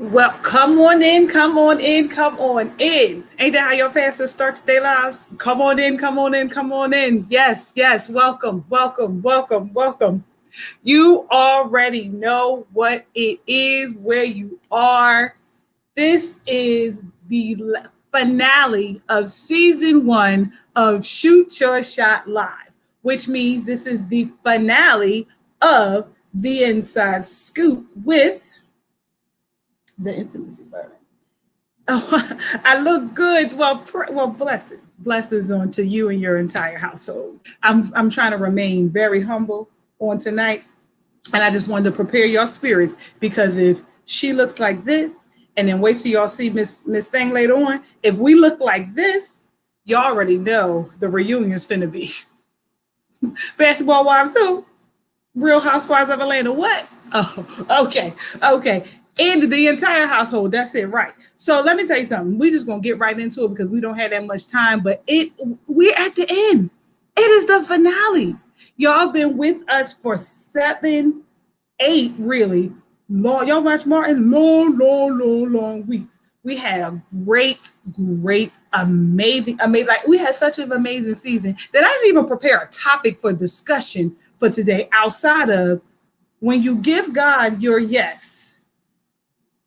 Well, come on in, come on in, come on in. Ain't that how your pastors start their lives? Come on in, come on in, come on in. Yes, yes. Welcome, welcome, welcome, welcome. You already know what it is, where you are. This is the finale of season one of Shoot Your Shot Live, which means this is the finale of the Inside Scoop with the intimacy burden. Oh, I look good. Well, blessings on to you and your entire household. I'm trying to remain very humble on tonight, and I just wanted to prepare your spirits because if she looks like this, and then wait till y'all see Miss Thing later on. If we look like this, you already know the reunion's finna be. Basketball wives who? Real Housewives of Atlanta. What? Oh, okay. And the entire household. That's it, right? So let me tell you something. We're just gonna get right into it because we don't have that much time. But we're at the end. It is the finale. Y'all been with us for 7, 8, really long. Y'all watch Martin long weeks. We had a great, amazing. Like we had such an amazing season that I didn't even prepare a topic for discussion for today outside of when you give God your yes,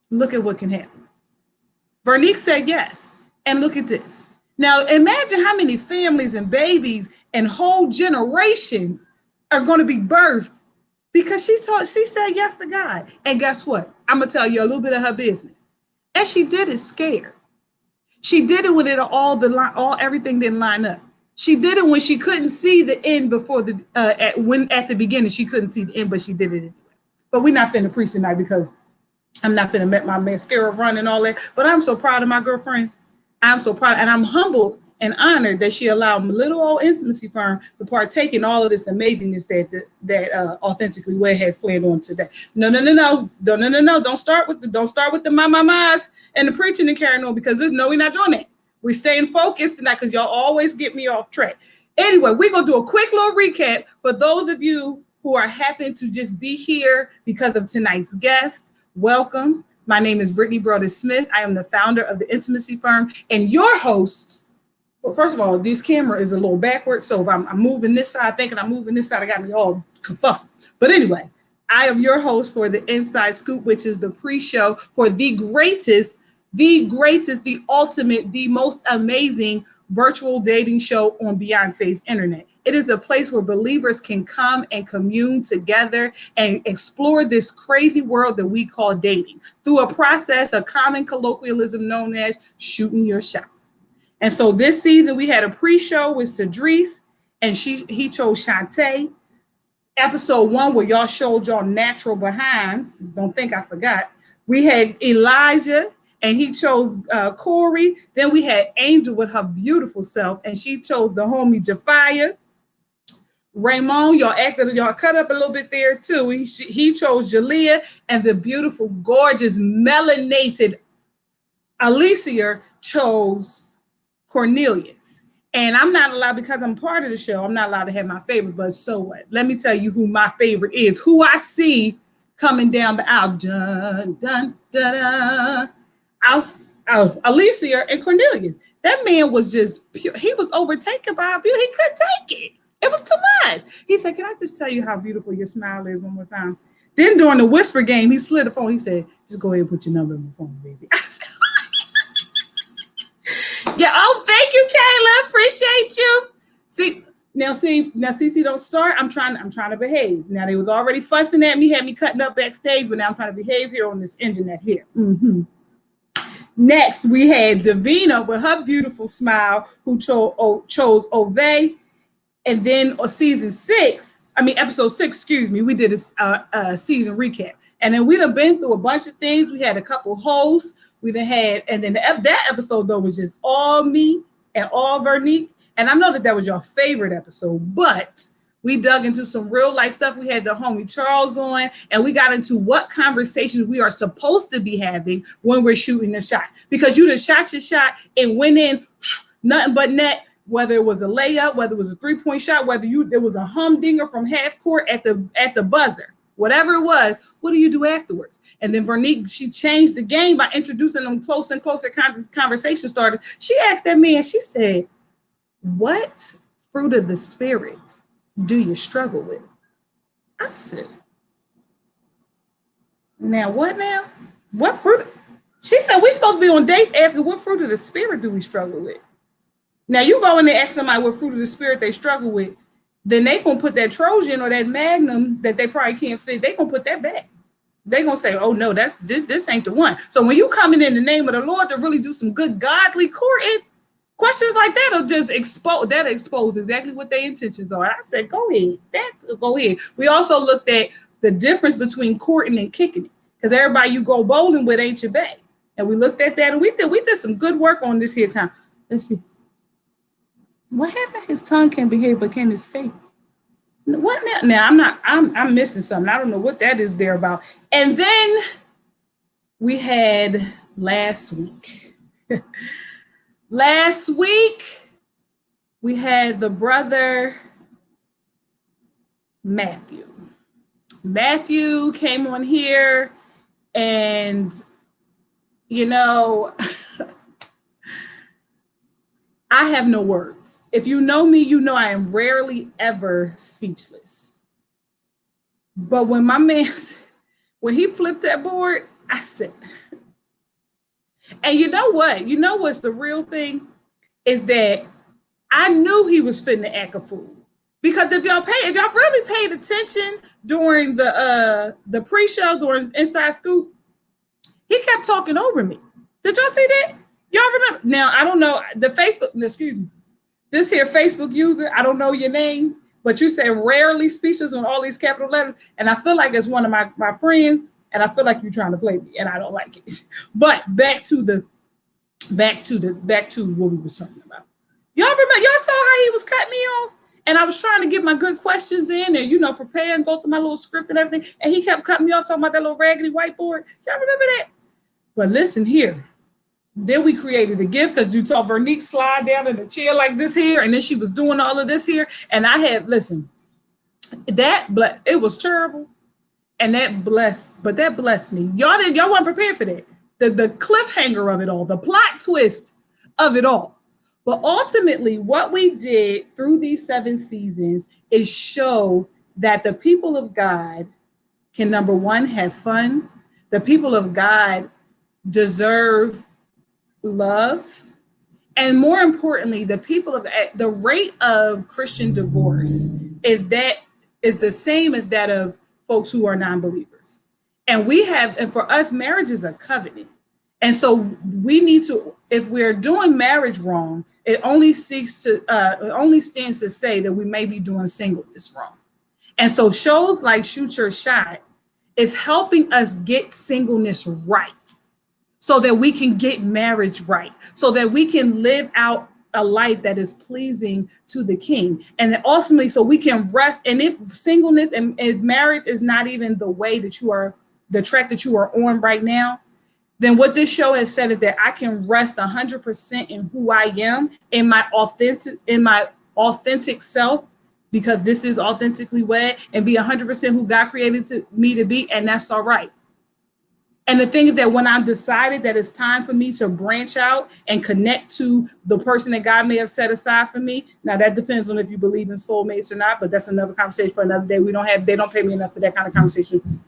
look at what can happen. Vernique said yes, and look at this. Now imagine how many families and babies and whole generations are going to be birthed because she said yes to God. And guess what? I'm gonna tell you a little bit of her business. And she did it scared. She did it when everything didn't line up. She did it when she couldn't see the end before at the beginning she couldn't see the end, but she did it anyway. But we're not finna preach tonight because I'm not finna make my mascara run and all that. But I'm so proud of my girlfriend. I'm so proud, and I'm humbled and honored that she allowed little old intimacy firm to partake in all of this amazingness that authentically Way has planned on today. No. Don't start with the mamas and the preaching and carrying on because we're not doing that. We're staying focused tonight because y'all always get me off track. Anyway, we're gonna do a quick little recap for those of you who are happen to just be here because of tonight's guest. Welcome. My name is Brittany Broaddus-Smith. I am the founder of the Intimacy Firm and your host. Well, first of all, this camera is a little backwards, so if I'm moving this side, thinking I'm moving this side, I got me all kerfuffled. But anyway, I am your host for the Inside Scoop, which is the pre-show for the greatest, the ultimate, the most amazing virtual dating show on Beyonce's internet. It is a place where believers can come and commune together and explore this crazy world that we call dating through a process, a common colloquialism known as shooting your shot. And so this season we had a pre-show with Cedrice, and he chose Shantae. Episode 1 where y'all showed y'all natural behinds. Don't think I forgot. We had Elijah, and he chose Corey. Then we had Angel with her beautiful self, and she chose the homie Jafia. Raymond, y'all cut up a little bit there too. He chose Jalea, and the beautiful, gorgeous, melanated Alicia chose Cornelius. And I'm not allowed, because I'm part of the show, I'm not allowed to have my favorite, but so what? Let me tell you who my favorite is, who I see coming down the aisle. Dun, dun, dun, dun. Alicia and Cornelius. That man was just pure. He was overtaken by beauty. He couldn't take it. It was too much. He said, can I just tell you how beautiful your smile is one more time? Then during the whisper game, he slid the phone. He said, just go ahead and put your number in the phone, baby. Yeah, oh, thank you, Kayla. Appreciate you. See, Cece, don't start. I'm trying to behave. Now they was already fussing at me, had me cutting up backstage, but now I'm trying to behave here on this internet here. Mm-hmm. Next, we had Davina with her beautiful smile, who chose Ove. And then episode 6, we did a season recap. And then we done been through a bunch of things. We had a couple hosts. And then that episode, though, was just all me and all Vernique. And I know that was your favorite episode, but we dug into some real life stuff. We had the homie Charles on, and we got into what conversations we are supposed to be having when we're shooting a shot. Because you just shot your shot and went in nothing but net, whether it was a layup, whether it was a 3-point shot, whether there was a humdinger from half court at the buzzer. whatever it was, what do you do afterwards? And then Veronique, she changed the game by introducing them closer and closer conversation started. She asked that man, she said, what fruit of the spirit do you struggle with? I said, now what now? What fruit? She said, we're supposed to be on dates asking what fruit of the spirit do we struggle with? Now you go in there ask somebody what fruit of the spirit they struggle with, then they gonna put that Trojan or that Magnum that they probably can't fit, they gonna put that back. They gonna say, oh no, this ain't the one. So when you coming in the name of the Lord to really do some good godly courting, questions like that will just expose exactly what their intentions are. I said, go ahead. Go ahead. We also looked at the difference between courting and kicking it. Because everybody you go bowling with ain't your bae. And we looked at that and we did some good work on this here time. Let's see. What happened? His tongue can behave, but can his face? What now? Now I'm missing something. I don't know what that is there about. And then we had last week. Last week, we had the brother Matthew. Matthew came on here and, you know, I have no words. If you know me, you know I am rarely ever speechless. But when my man, when he flipped that board, I said, and you know what? You know what's the real thing? Is that I knew he was finna act a fool. Because if y'all really paid attention during the pre-show, during Inside Scoop, he kept talking over me. Did y'all see that? Y'all remember? Now, I don't know, this here Facebook user, I don't know your name, but you said rarely speeches on all these capital letters. And I feel like it's one of my friends, and I feel like you're trying to play me, and I don't like it. But back to what we were talking about. Y'all remember, y'all saw how he was cutting me off? And I was trying to get my good questions in and, you know, prepare and go through my little script and everything. And he kept cutting me off talking about that little raggedy whiteboard. Y'all remember that? But listen here. Then we created a gift because you saw Veronique slide down in a chair like this here. And then she was doing all of this here. And I had, listen, it was terrible. And that blessed me. Y'all weren't prepared for that. The cliffhanger of it all, the plot twist of it all. But ultimately, what we did through these 7 seasons is show that the people of God can, number one, have fun. The people of God deserve love. And more importantly, the rate of Christian divorce is the same as that of folks who are non-believers. And for us, marriage is a covenant. And so we need to, if we're doing marriage wrong, it only stands to say that we may be doing singleness wrong. And so shows like Shoot Your Shot is helping us get singleness right so that we can get marriage right, so that we can live out a life that is pleasing to the King. And ultimately, so we can rest. And if singleness and marriage is not even the way that the track that you are on right now, then what this show has said is that I can rest 100% in who I am, in my authentic self, because this is authentically wed, and be 100% who God created me to be, and that's all right. And the thing is that when I decided that it's time for me to branch out and connect to the person that God may have set aside for me, now that depends on if you believe in soulmates or not, but that's another conversation for another day. They don't pay me enough for that kind of conversation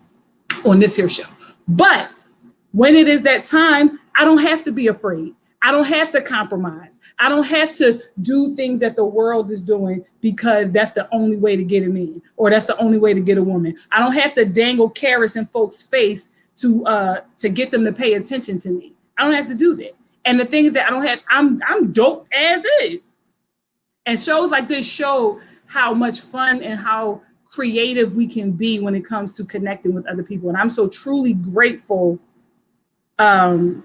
on this here show. But when it is that time, I don't have to be afraid. I don't have to compromise. I don't have to do things that the world is doing because that's the only way to get a man, or that's the only way to get a woman. I don't have to dangle carrots in folks' face to get them to pay attention to me. I don't have to do that. And the thing is that I'm dope as is. And shows like this show how much fun and how creative we can be when it comes to connecting with other people. And I'm so truly grateful. I'm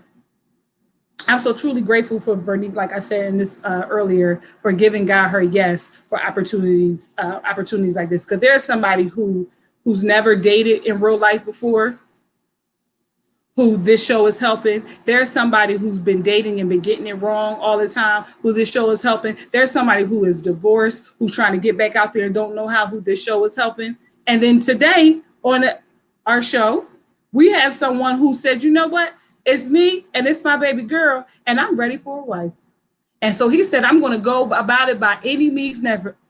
so truly grateful for Veronique, like I said in this earlier, for giving God her yes for opportunities like this. Because there's somebody who's never dated in real life before, who this show is helping. There's somebody who's been dating and been getting it wrong all the time, who this show is helping. There's somebody who is divorced, who's trying to get back out there and don't know how, who this show is helping. And then today, on our show, we have someone who said, you know what? It's me and it's my baby girl, and I'm ready for a wife. And so he said, I'm going to go about it by any means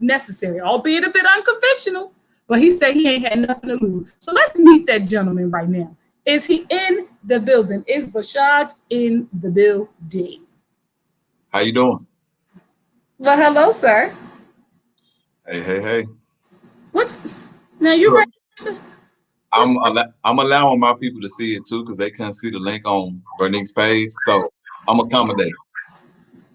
necessary, albeit a bit unconventional. But he said he ain't had nothing to lose. So let's meet that gentleman right now. Is he in the building? Is Vashad in the building? How you doing? Well, hello, sir. Hey. What? Now you ready? I'm allowing my people to see it too because they couldn't see the link on Vernique's page. So I'm accommodating.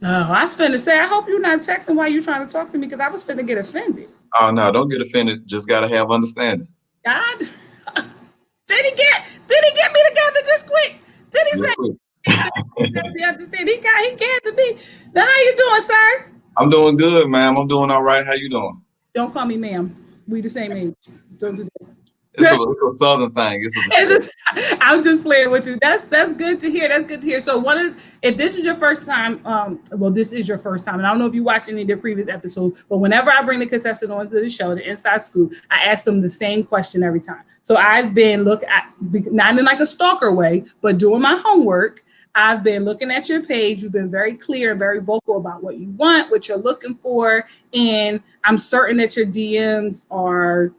Oh, I was finna say, I hope you're not texting while you're trying to talk to me because I was finna get offended. Oh no, don't get offended. Just gotta have understanding. God, did he get me together just quick? Did he say? Understand? He came to me. Now, how you doing, sir? I'm doing good, ma'am. I'm doing all right. How you doing? Don't call me ma'am. We the same age. Don't do that. It's a southern thing. I'm just playing with you. That's good to hear. That's good to hear. So if this is your first time, well, this is your first time, and I don't know if you watched any of the previous episodes, but whenever I bring the contestant onto the show, the Inside Scoop, I ask them the same question every time. So I've been not in like a stalker way, but doing my homework. I've been looking at your page. You've been very clear and very vocal about what you want, what you're looking for, and I'm certain that your DMs are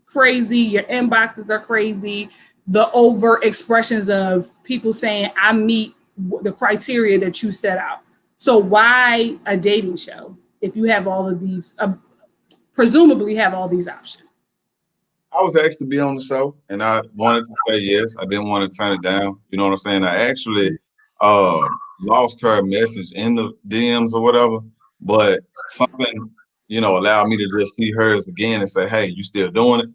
crazy, your inboxes are crazy, the overt expressions of people saying I meet the criteria that you set out. So why a dating show if you have all of these, presumably have all these options? I was asked to be on the show and I wanted to say yes. I didn't want to turn it down. You know what I'm saying? I actually lost her message in the DMs or whatever, but something, allowed me to just see hers again and say, hey, you still doing it?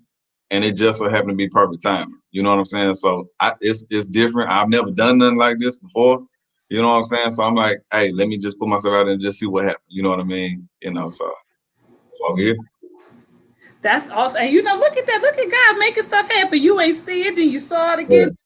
And it just so happened to be perfect timing. You know what I'm saying? So it's different. I've never done nothing like this before. You know what I'm saying? So I'm like, hey, let me just put myself out there and just see what happens. You know what I mean? So yeah. That's awesome. And look at that. Look at God making stuff happen. You ain't see it, then you saw it again.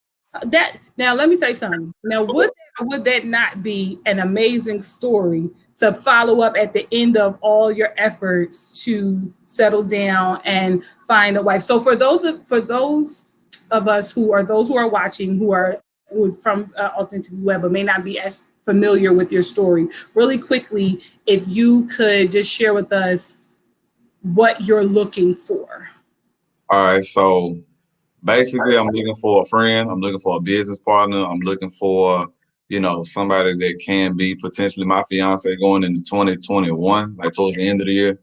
Yeah. Now let me tell you something. Now, would that not be an amazing story to follow up at the end of all your efforts to settle down and find a wife? So for those of us who are watching, who are from Authentic Web, but may not be as familiar with your story, really quickly, if you could just share with us what you're looking for. All right, so basically I'm looking for a friend, I'm looking for a business partner, I'm looking for somebody that can be potentially my fiance going into 2021, like towards the end of the year.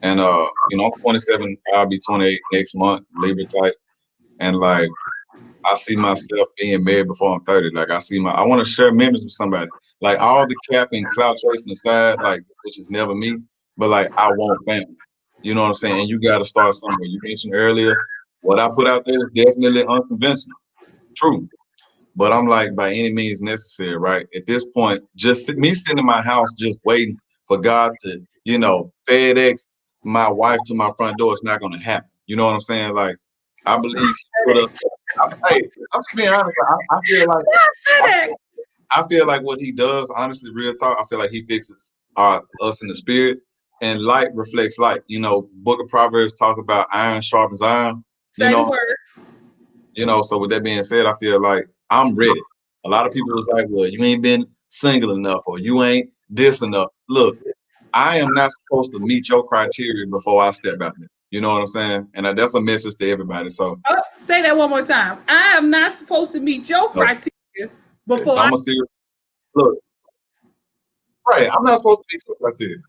And I'm 27, I'll be 28 next month, Libra type. And like I see myself being married before I'm 30. Like I want to share memories with somebody. Like all the cap and clout chasing aside, like which is never me, but like I want family. You know what I'm saying? And you got to start somewhere. You mentioned earlier, what I put out there is definitely unconventional. True. But I'm like, by any means necessary, right? At this point, just me sitting in my house, just waiting for God to, FedEx my wife to my front door, it's not going to happen. You know what I'm saying? Like, I believe hey, I'm just being honest. I feel like what he does, honestly, real talk, I feel like he fixes us in the spirit, and light reflects light. Book of Proverbs talk about iron sharpens iron. Word. So with that being said, I feel like I'm ready. A lot of people was like, well, you ain't been single enough or you ain't this enough. Look, I am not supposed to meet your criteria before I step out there. You know what I'm saying? And that's a message to everybody. So say that one more time. I am not supposed to meet your criteria before I'm a serious look. Right. I'm not supposed to meet your criteria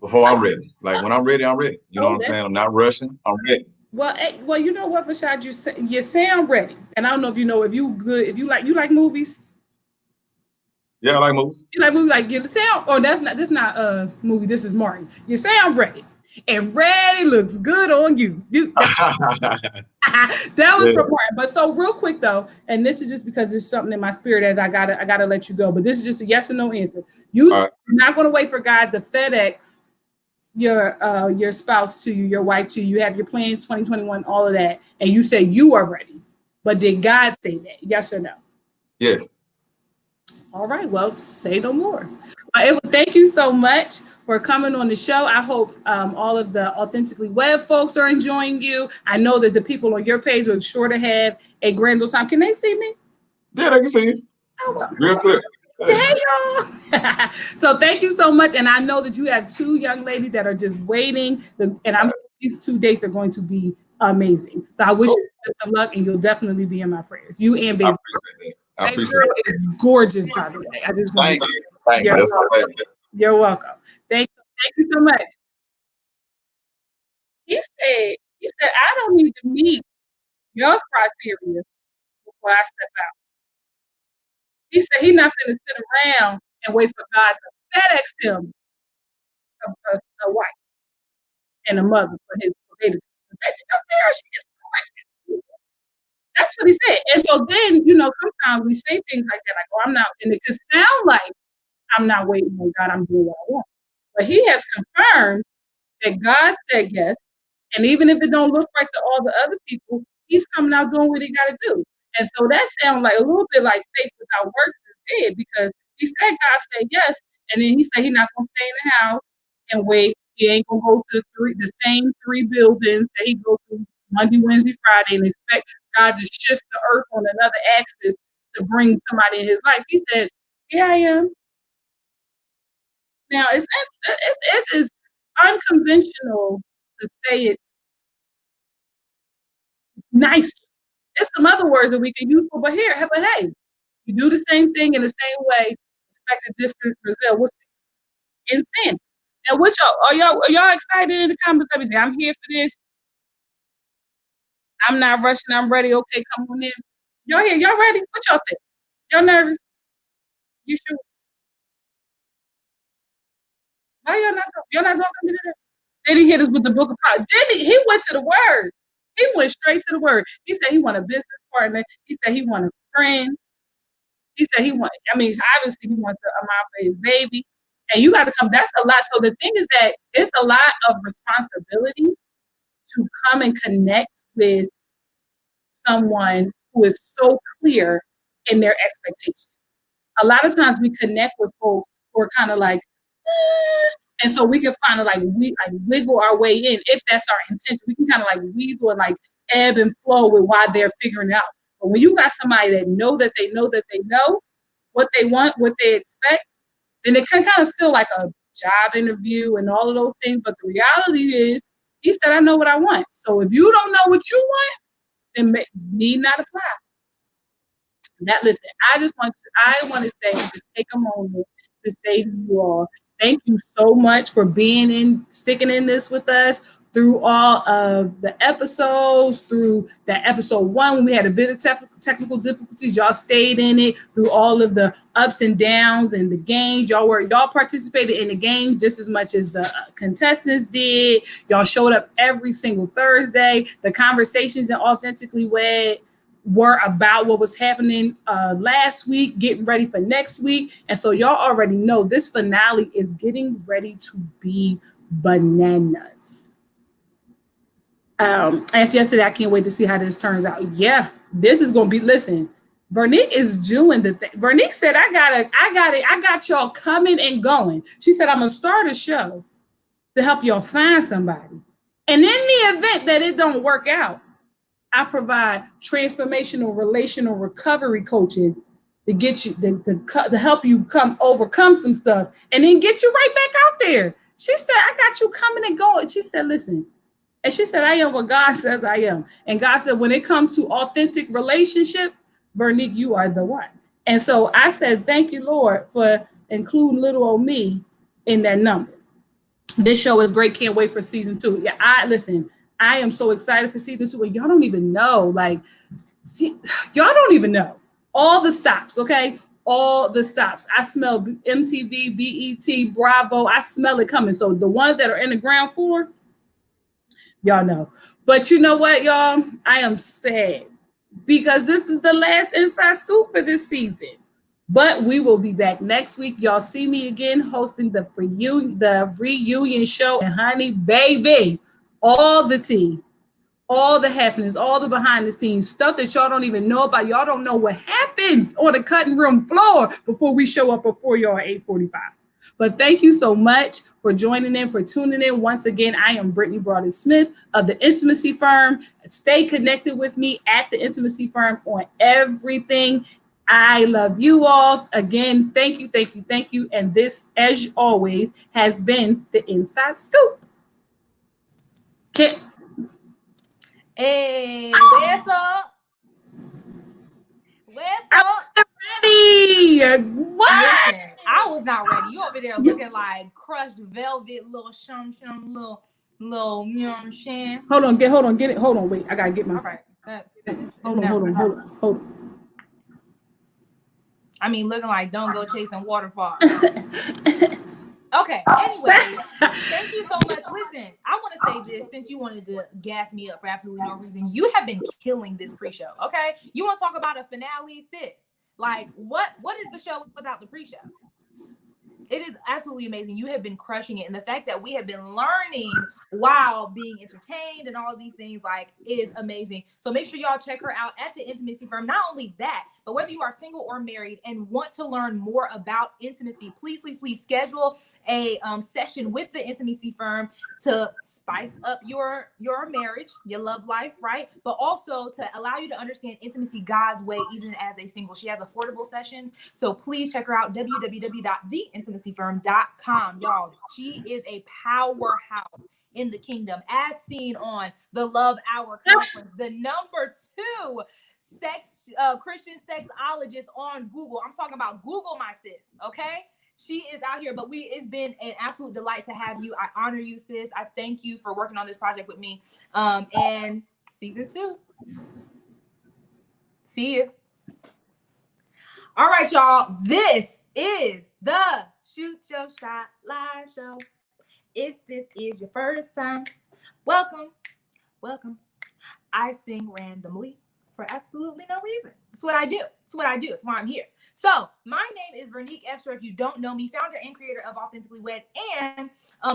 before I'm ready. Like when I'm ready, I'm ready. You know what I'm saying? I'm not rushing. I'm ready. Well, you know what, Vashad, you sound ready, and I don't know if you like movies. Yeah, I like movies. You like movies like you sound. Oh, that's not a movie. This is Martin. You sound ready, and ready looks good on you. That was from Martin. But so real quick though, and this is just because there's something in my spirit as I gotta let you go. But this is just a yes or no answer. You're not going to wait for God to FedEx your spouse to you, your wife to you, have your plans 2021, all of that, and you say you are ready. But did God say that? Yes or no? Yes. All right. Well, say no more. Thank you so much for coming on the show. I hope all of the Authentically Web folks are enjoying you. I know that the people on your page are sure to have a grand old time. Can they see me? Yeah, they can see you. Oh, well. Real clear. Hey, y'all. So thank you so much. And I know that you have two young ladies that are just waiting. And I'm sure these 2 dates are going to be amazing. So I wish you the best of luck, and you'll definitely be in my prayers. You and baby. I appreciate that. I That appreciate girl it. is gorgeous, by the way. I just want Thank to say you. Thank you. That's my baby. you're welcome. Thank you so much. He said, I don't need to meet your criteria before I step out. He said he's not going to sit around and wait for God to FedEx him a wife and a mother for his baby. Just there, she is gorgeous. That's what he said. And so then, sometimes we say things like that, like, oh, I'm not, and it could sound like I'm not waiting on God, I'm doing what I want. But he has confirmed that God said yes. And even if it don't look right to all the other people, he's coming out doing what he got to do. And so that sounds like a little bit like faith without works is dead, because he said God said yes, and then he said he's not going to stay in the house and wait. He ain't going to go to the same 3 buildings that he goes to Monday, Wednesday, Friday, and expect God to shift the earth on another axis to bring somebody in his life. He said, here I am. Now, it is unconventional to say it nicely. There's some other words that we can use for, but hey, you do the same thing in the same way, expect a different result. What's in sin? And what y'all excited in the comments? Everything. I'm here for this. I'm not rushing. I'm ready. Okay, come on in. Y'all here? Y'all ready? What y'all think? Y'all nervous? You sure? Why y'all not talking to me today? Then he hit us with the book of Proverbs. Then he went to the word. He went straight to the word. He said he want a business partner. He said he want a friend. He said obviously he wants a mom for his baby. And you got to come. That's a lot. So the thing is that it's a lot of responsibility to come and connect with someone who is so clear in their expectations. A lot of times we connect with folks who are kind of like, and so we can kind of like wiggle our way in if that's our intention. We can kind of like weasel and like ebb and flow with why they're figuring it out. But when you got somebody that know that they know what they want, what they expect, then it can kind of feel like a job interview and all of those things. But the reality is, he said, I know what I want. So if you don't know what you want, then need not apply. Listen, I want to say, just take a moment to say to you all, thank you so much for sticking in this with us through all of the episodes, through that episode 1 when we had a bit of technical difficulties. Y'all stayed in it through all of the ups and downs and the games. Y'all participated in the game just as much as the contestants did. Y'all showed up every single Thursday. The conversations in Authentically Wed were about what was happening last week, getting ready for next week. And so y'all already know this finale is getting ready to be bananas. After yesterday, I can't wait to see how this turns out. Yeah, this is going to be, listen, Vernique is doing the thing. Vernique said, I got y'all coming and going. She said, I'm going to start a show to help y'all find somebody. And in the event that it don't work out, I provide transformational relational recovery coaching to get you to help you overcome some stuff and then get you right back out there. She said, I got you coming and going. She said, listen. And she said, I am what God says I am. And God said, when it comes to authentic relationships, Vernique, you are the one. And so I said, thank you, Lord, for including little old me in that number. This show is great. Can't wait for season 2. Yeah, I am so excited for season 2. And y'all don't even know, y'all don't even know all the stops, okay? All the stops. I smell MTV, BET, Bravo. I smell it coming. So the ones that are in the ground floor, y'all know. But you know what, y'all? I am sad because this is the last Inside Scoop for this season. But we will be back next week. Y'all see me again hosting the reunion show. And honey, baby, all the tea, all the happenings, all the behind the scenes stuff that y'all don't even know about. Y'all don't know what happens on the cutting room floor before we show up before y'all at 8:45. But thank you so much for joining in, for tuning in. Once again, I am Brittany Broaden Smith of the Intimacy Firm. Stay connected with me at the Intimacy Firm on everything. I love you all. Again, thank you, thank you, thank you. And this, as always, has been the Inside Scoop. Hey, where's up? Where's up? Ready? What? Listen, I was not ready. You over there looking like crushed velvet, little little, you know what I'm saying? Hold on, get it. Hold on, wait. I gotta get my. All right. Hold on. I mean, looking like don't go chasing waterfalls. Okay, anyway, thank you so much. Listen, I want to say this since you wanted to gas me up for absolutely no reason. You have been killing this pre-show, okay? You want to talk about a finale, sis? Like, what is the show without the pre-show? It is absolutely amazing. You have been crushing it. And the fact that we have been learning while being entertained and all of these things, like, is amazing. So make sure y'all check her out at the Intimacy Firm. Not only that, but whether you are single or married and want to learn more about intimacy, please schedule a session with the Intimacy Firm to spice up your marriage, your love life, right? But also to allow you to understand intimacy God's way, even as a single. She has affordable sessions. So please check her out, www.theintimacyfirm.com. Y'all, she is a powerhouse in the kingdom, as seen on the Love Hour conference, the #2 Christian sexologist on Google. I'm talking about Google, my sis, okay? She is out here, but it's been an absolute delight to have you. I honor you, sis. I thank you for working on this project with me. And season 2. See you. All right, y'all. This is the Shoot Your Shot live show. If this is your first time, welcome. I sing randomly for absolutely no reason. It's what I do. It's why I'm here. So my name is Vernique Esther. If you don't know me, founder and creator of Authentically Wed and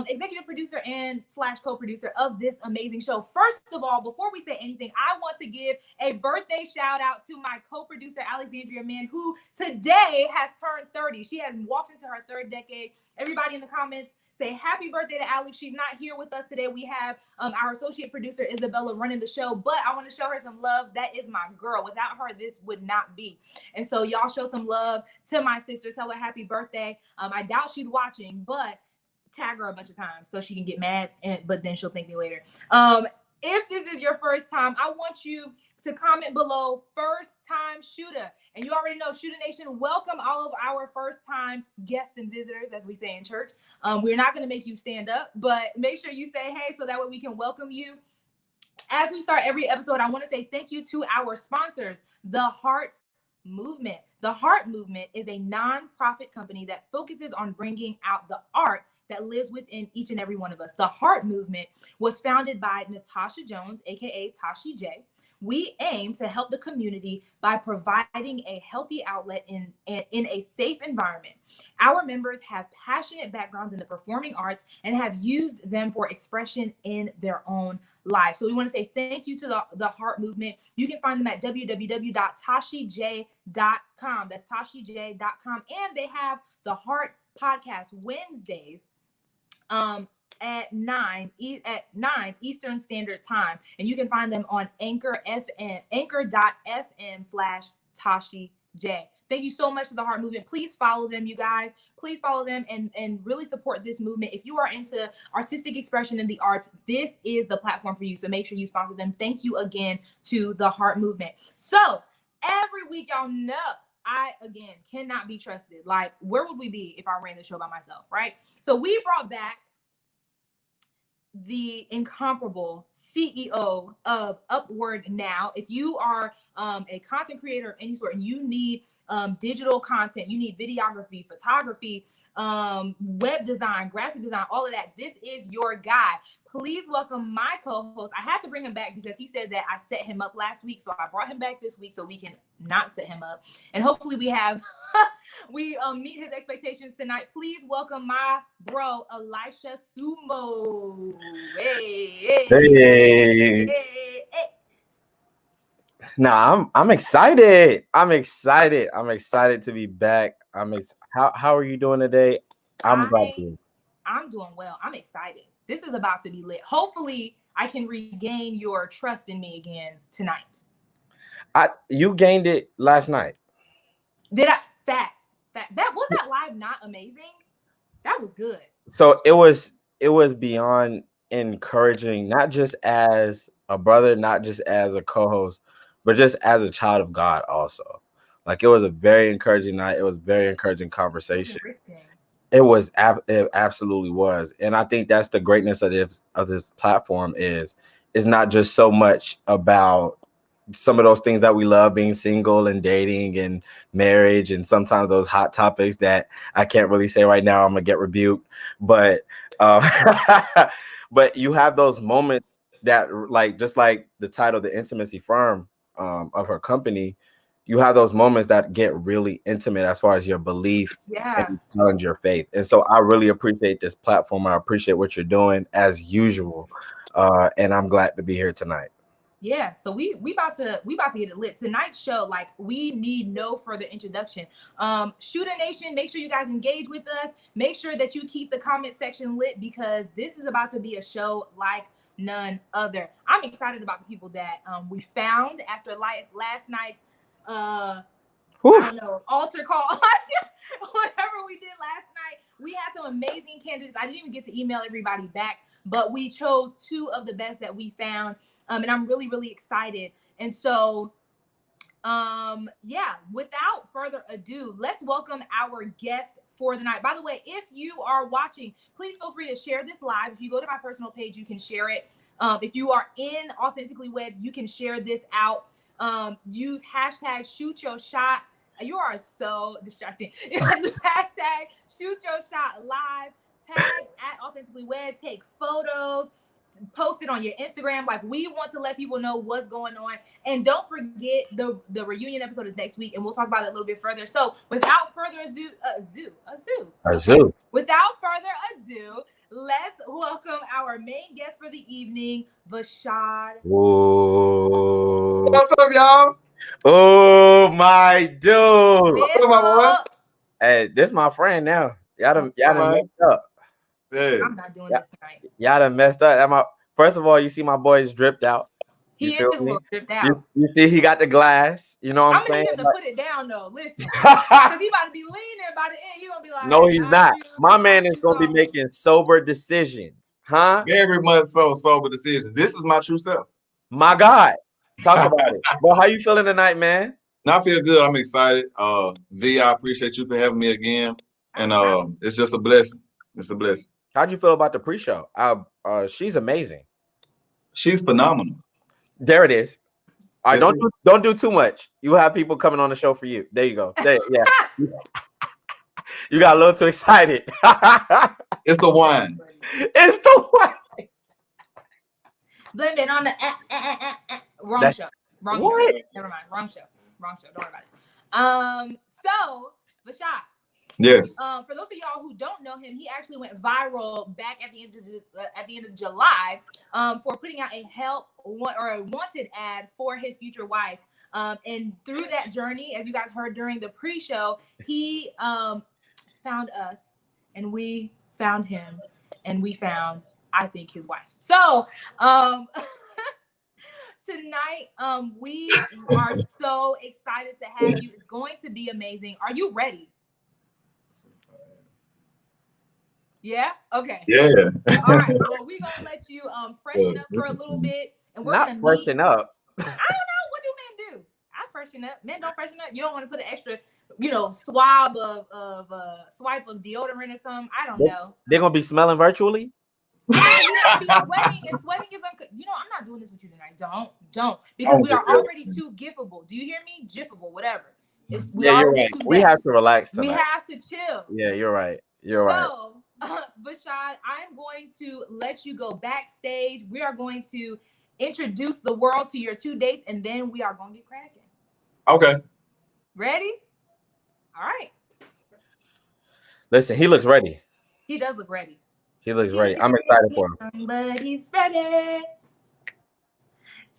executive producer and / co-producer of this amazing show. First of all, before we say anything, I want to give a birthday shout out to my co-producer, Alexandria Mann, who today has turned 30. She has walked into her 3rd decade. Everybody in the comments, say happy birthday to Alex. She's not here with us today. We have our associate producer, Isabella, running the show, but I want to show her some love. That is my girl. Without her, this would not be. And so y'all show some love to my sister. Tell her happy birthday. I doubt she's watching, but tag her a bunch of times so she can get mad, but then she'll thank me later. If this is your first time, I want you to comment below first time shooter. And you already know, Shooter Nation, welcome all of our first time guests and visitors, as we say in church. We're not going to make you stand up, but make sure you say hey so that way we can welcome you. As we start every episode, I want to say thank you to our sponsors, The Heart Movement. The Heart Movement is a nonprofit company that focuses on bringing out the art that lives within each and every one of us. The Heart Movement was founded by Natasha Jones, aka Tashi J. We aim to help the community by providing a healthy outlet in a safe environment. Our members have passionate backgrounds in the performing arts and have used them for expression in their own life. So we want to say thank you to the Heart Movement. You can find them at www.tashij.com. That's tashij.com. And they have the Heart Podcast Wednesdays at 9 Eastern Standard Time. And you can find them on anchor.fm/Tashi J. Thank you so much to the Heart Movement. Please follow them, you guys. Please follow them and really support this movement. If you are into artistic expression in the arts, this is the platform for you. So make sure you sponsor them. Thank you again to the Heart Movement. So every week, y'all know, I, again, cannot be trusted. Like, where would we be if I ran the show by myself, right? So we brought back the incomparable CEO of Upward Now. If you are a content creator of any sort and you need digital content, you need videography, photography, web design, graphic design, all of that, this is your guy. Please welcome my co-host. I had to bring him back because he said that I set him up last week, so I brought him back this week so we can not set him up. And hopefully we have we meet his expectations tonight. Please welcome my bro, Elisha Sumo. Hey. Nah, I'm excited. I'm excited to be back. How are you doing today? I'm glad to. I'm doing well. I'm excited. This is about to be lit. Hopefully, I can regain your trust in me again tonight. You gained it last night. Did I? Facts. That was that live not amazing? That was good. So it was beyond encouraging, not just as a brother, not just as a co-host, but just as a child of God also. Like, it was a very encouraging night. It was very encouraging conversation. It absolutely was. And I think that's the greatness of this platform is not just so much about some of those things that we love, being single and dating and marriage, and sometimes those hot topics that I can't really say right now. I'm gonna get rebuked, but but you have those moments that, like, just like the title, the intimacy firm of her company, you have those moments that get really intimate as far as your belief and challenge your faith. And so I really appreciate this platform. I appreciate what you're doing as usual, and I'm glad to be here tonight. Yeah, so we about to get it lit. Tonight's show, like, we need no further introduction. Shooter Nation, make sure you guys engage with us. Make sure that you keep the comment section lit, because this is about to be a show like none other. I'm excited about the people that we found after last night's I don't know, altar call, whatever we did last night. We had some amazing candidates. I didn't even get to email everybody back, but we chose 2 of the best that we found. And I'm really, really excited. And so, yeah, without further ado, let's welcome our guest for the night. By the way, if you are watching, please feel free to share this live. If you go to my personal page, you can share it. If you are in Authentically Wed, you can share this out. Use hashtag shoot your shot. You are so distracting. Hashtag shoot your shot live. Tag at Authentically Wed. Take photos. Post it on your Instagram. Like, we want to let people know what's going on. And don't forget, the reunion episode is next week, and we'll talk about it a little bit further. So without further ado, without further ado, let's welcome our main guest for the evening, Vashad. Whoa. What's up, y'all? Oh, my dude. What's up, my boy? Hey, this is my friend now. Y'all done messed up. Yeah. I'm not doing this tonight. Y'all done messed up. First of all, you see my boy's dripped out. He is a little dripped out. You see he got the glass. You know what I'm saying? I'm gonna need him to put it down though. Listen, because he about to be leaning by the end. He gonna be like, no, he's not. My man is gonna be making sober decisions, huh? Very much so sober decisions. This is my true self. My God, talk about it. Well, how you feeling tonight, man? I feel good. I'm excited. V, I appreciate you for having me again, and it's just a blessing. It's a blessing. How'd you feel about the pre-show? She's amazing. She's phenomenal. There it is. All right, don't do too much. You have people coming on the show for you. There you go. Yeah. You got a little too excited. It's the wine. It's the wine. Blame it on the wrong show. Wrong show. Never mind. Wrong show. Don't worry about it. So Vashad. Yes. For those of y'all who don't know him, he actually went viral back at the end of July for putting out a wanted ad for his future wife. And through that journey, as you guys heard during the pre-show, he found us, and we found him, and we found, I think, his wife. So tonight, we are so excited to have you. It's going to be amazing. Are you ready? Yeah. Okay. Yeah. All right. Well, we're gonna let you freshen up for a little bit, and we're gonna freshen up. I don't know, what do men do? I freshen up. Men don't freshen up. You don't want to put an extra, swipe of deodorant or something. I don't know. They're gonna be smelling virtually. Yeah, you gotta be sweating, and sweating is I'm not doing this with you tonight. Don't, because we are already too giftable. Do you hear me? Giftable, whatever. You're right. We have to relax tonight. We have to chill. Yeah, you're right. You're right. So, Vashad, I'm going to let you go backstage. We are going to introduce the world to your 2 dates, and then we are going to get cracking. Okay. Ready? All right. Listen, he looks ready. He does look ready. He looks ready. I'm excited for him. But he's ready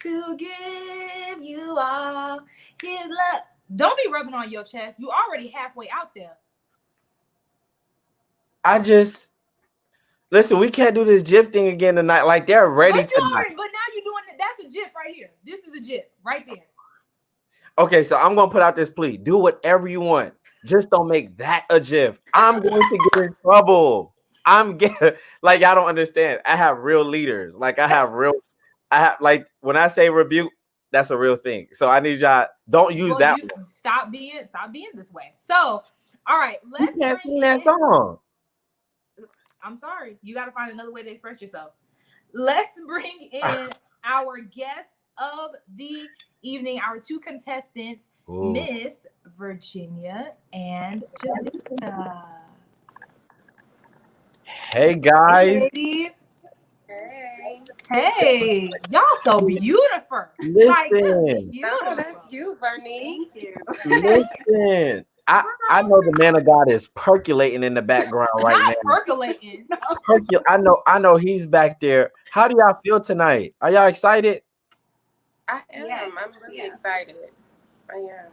to give you all his love. Don't be rubbing on your chest. You already halfway out there. I just listen. We can't do this GIF thing again tonight. Like they're ready But tonight. now you're doing it. That's a GIF right here. This is a GIF right there. Okay, so I'm gonna put out this plea. Do whatever you want. Just don't make that a GIF. I'm going to get in trouble. I'm getting like y'all don't understand. I have real leaders. Like I have like when I say rebuke, that's a real thing. So I need y'all don't use that one. Stop being this way. So all right, let's You can't sing that song. I'm sorry. You got to find another way to express yourself. Let's bring in our guests of the evening, our two contestants, Miss Virginia and Jalisa. Hey guys. Hey, hey, y'all so beautiful. Listen. Like, beautiful. That's you, Vernie. Thank you. Listen. I know the man of God is percolating in the background right now. Percolating. I know he's back there. How do y'all feel tonight? Are y'all excited? I am. Yes, I'm really excited. I am.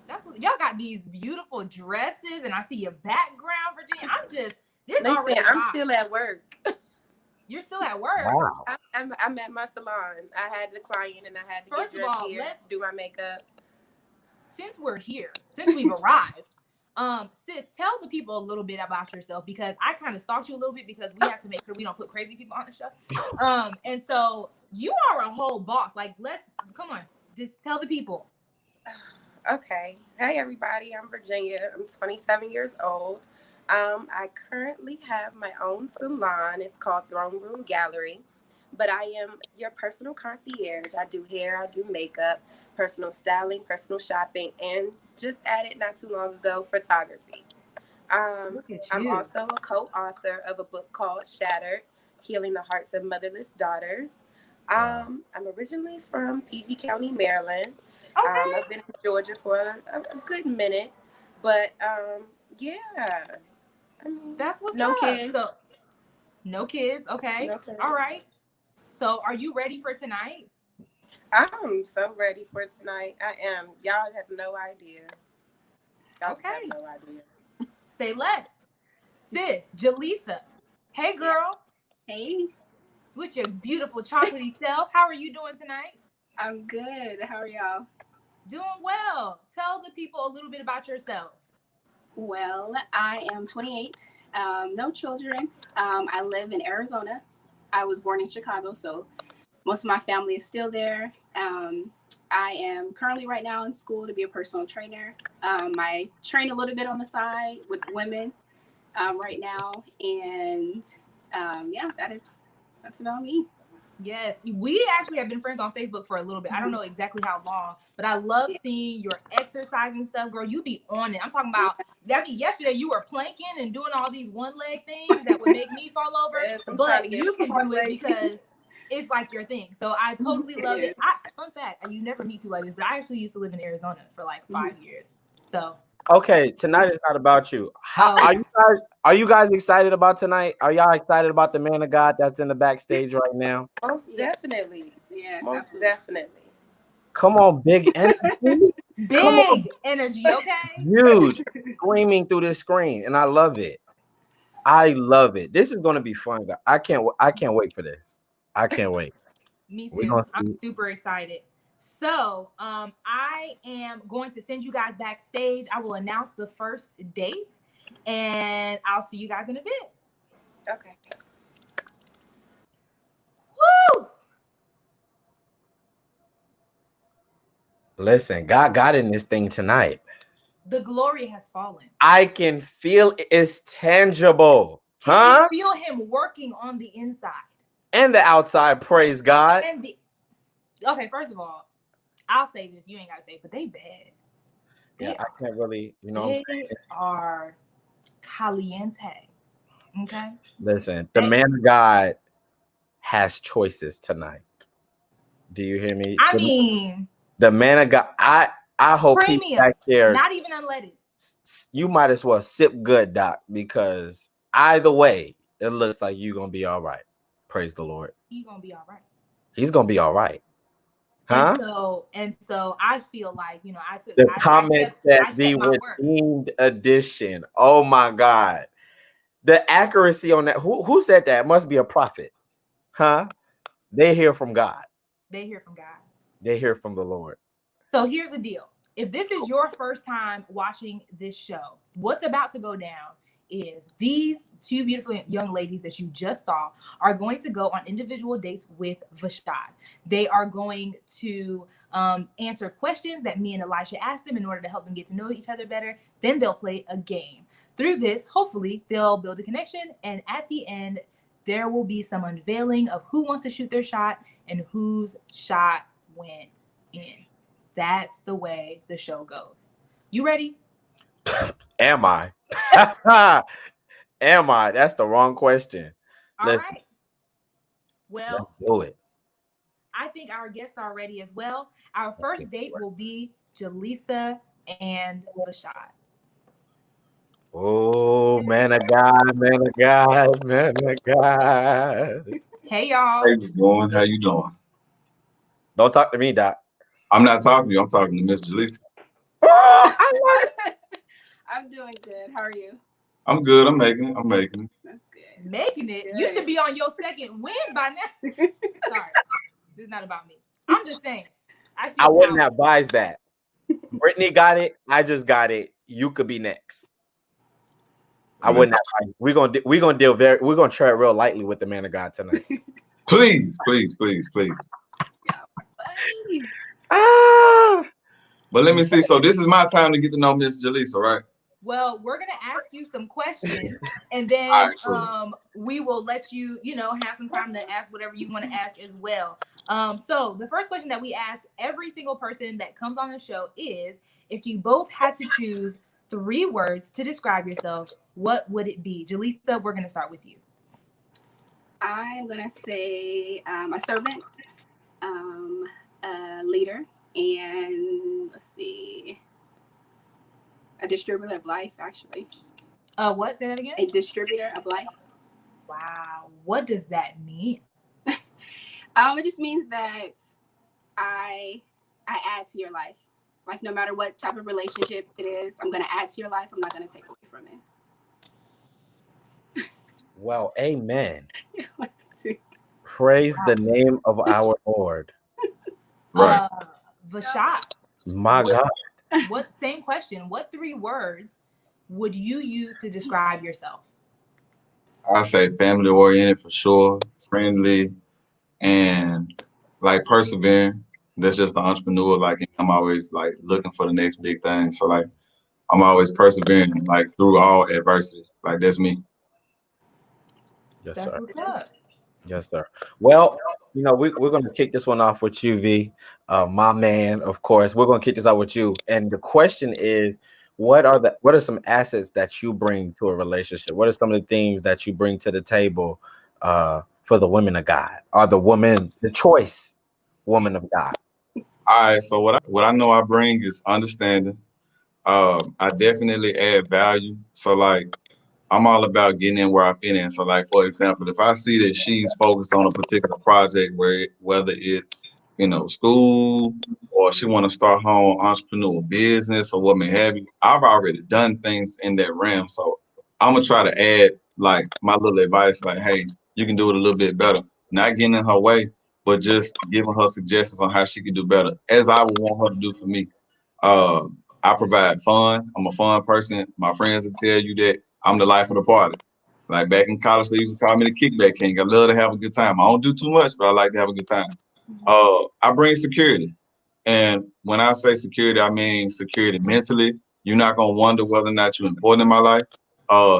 That's what y'all got, these beautiful dresses, and I see your background, Virginia. I'm still at work. You're still at work. Wow. I'm at my salon. I had the client and I had to get dressed here, do my makeup. Since we've arrived, sis, tell the people a little bit about yourself, because I kind of stalked you a little bit because we have to make sure we don't put crazy people on the show. And so you are a whole boss. Like, come on, just tell the people. Okay. Hey, everybody. I'm Virginia. I'm 27 years old. I currently have my own salon. It's called Throne Room Gallery, but I am your personal concierge. I do hair, I do makeup, personal styling, personal shopping, and just added not too long ago, photography. I'm also a co-author of a book called Shattered, Healing the Hearts of Motherless Daughters. I'm originally from PG County, Maryland. Okay. I've been in Georgia for a good minute, but yeah. I mean, that's what's no up. kids. So, no kids. Okay. No kids. All right. So are you ready for tonight? I'm so ready for tonight. I am. Y'all have no idea. Y'all just have no idea. Say less. Sis, Jalisa. Hey, girl. Hey. With your beautiful chocolatey self. How are you doing tonight? I'm good. How are y'all? Doing well. Tell the people a little bit about yourself. Well, I am 28. No children. I live in Arizona. I was born in Chicago, so most of my family is still there. I am currently right now in school to be a personal trainer. I train a little bit on the side with women right now. And yeah, that's about me. Yes, we actually have been friends on Facebook for a little bit. I don't know exactly how long, but I love seeing your exercise and stuff, girl. You be on it. I'm talking about, yesterday you were planking and doing all these one leg things that would make me fall over, but you can do it because it's like your thing. So I totally love it. Fun fact, you never meet people like this, but I actually used to live in Arizona for like 5 years. So okay, tonight is not about you. Are you guys excited about tonight? Are y'all excited about the man of God that's in the backstage right now? Most definitely. Yeah, most definitely. Come on, big energy. Big energy, okay? Huge, screaming through the screen, and I love it. I love it. This is going to be fun, guys. I can't wait for this. I can't wait. Me too. I'm super excited. So I am going to send you guys backstage. I will announce the first date, and I'll see you guys in a bit. Okay. Woo! Listen, God got in this thing tonight. The glory has fallen. I can feel it's tangible. Can you feel him working on the inside? And the outside, praise God. Okay, first of all, I'll say this. You ain't got to say it, but they bad. I can't really, what I'm saying? Are caliente. Okay? Listen, the man of God has choices tonight. Do you hear me? I mean, the man of God, I hope premium, he's back there. Not even unleaded. You might as well sip good, Doc, because either way, it looks like you're going to be all right. Praise the Lord. He's going to be all right. He's going to be all right. Huh? And so I feel like, I took the comment that the redeemed edition. Oh my God. The accuracy on that. Who said that? It must be a prophet. Huh? They hear from God. They hear from God. They hear from the Lord. So here's the deal. If this is your first time watching this show, what's about to go down is these two beautiful young ladies that you just saw are going to go on individual dates with Vashad. They are going to answer questions that me and Elisha asked them in order to help them get to know each other better. Then they'll play a game. Through this, hopefully, they'll build a connection. And at the end, there will be some unveiling of who wants to shoot their shot and whose shot went in. That's the way the show goes. You ready? Am I? Am I? That's the wrong question. All right. Well, let's do it. I think our guests are ready as well. Our first date will be Jaleesa and Vashad. Oh, man of God, man of God, man of God. Hey, y'all. How you doing? How you doing? Don't talk to me, Doc. I'm not talking to you. I'm talking to Miss Jaleesa. I'm doing good. How are you? I'm good. I'm making it. I'm making it. That's good. Making it? Good. You should be on your second win by now. Sorry. This is not about me. I'm just saying. I wouldn't advise that. Brittany got it. I just got it. You could be next. I wouldn't advise. We're gonna tread real lightly with the man of God tonight. Please, please, please, please. But let me see. So this is my time to get to know Miss Jaleesa, right? Well, we're gonna ask you some questions, and then we will let you, have some time to ask whatever you want to ask as well. So the first question that we ask every single person that comes on the show is, if you both had to choose 3 words to describe yourselves, what would it be? Jaleesa, we're gonna start with you. I'm gonna say a servant, a leader, and let's see, a distributor of life, actually. What? Say that again? A distributor of life. Wow. What does that mean? It just means that I add to your life. Like, no matter what type of relationship it is, I'm going to add to your life. I'm not going to take away from it. Well, amen. Praise the name of our Lord. Right. Vashad. My God. Same question. What 3 words would you use to describe yourself? I say family oriented for sure, friendly, and like persevering. That's just the entrepreneur. Like, I'm always like looking for the next big thing. So like, I'm always persevering, like through all adversity. Like, that's me. Yes, That's sir. what's up. Yes, sir. Well, we're going to kick this one off with you, V, my man. Of course, we're going to kick this out with you. And the question is, what are some assets that you bring to a relationship? What are some of the things that you bring to the table for the women of God, or the choice woman of God? All right. So what I know I bring is understanding. I definitely add value. So like, I'm all about getting in where I fit in. So like, for example, if I see that she's focused on a particular project, whether it's, school, or she want to start her own entrepreneurial business or what may have you, I've already done things in that realm. So I'm going to try to add like my little advice, like, hey, you can do it a little bit better. Not getting in her way, but just giving her suggestions on how she can do better, as I would want her to do for me. I provide fun. I'm a fun person. My friends will tell you that I'm the life of the party. Like back in college, they used to call me the kickback king. I love to have a good time. I don't do too much, but I like to have a good time. I bring security. And when I say security, I mean security mentally. You're not going to wonder whether or not you're important in my life.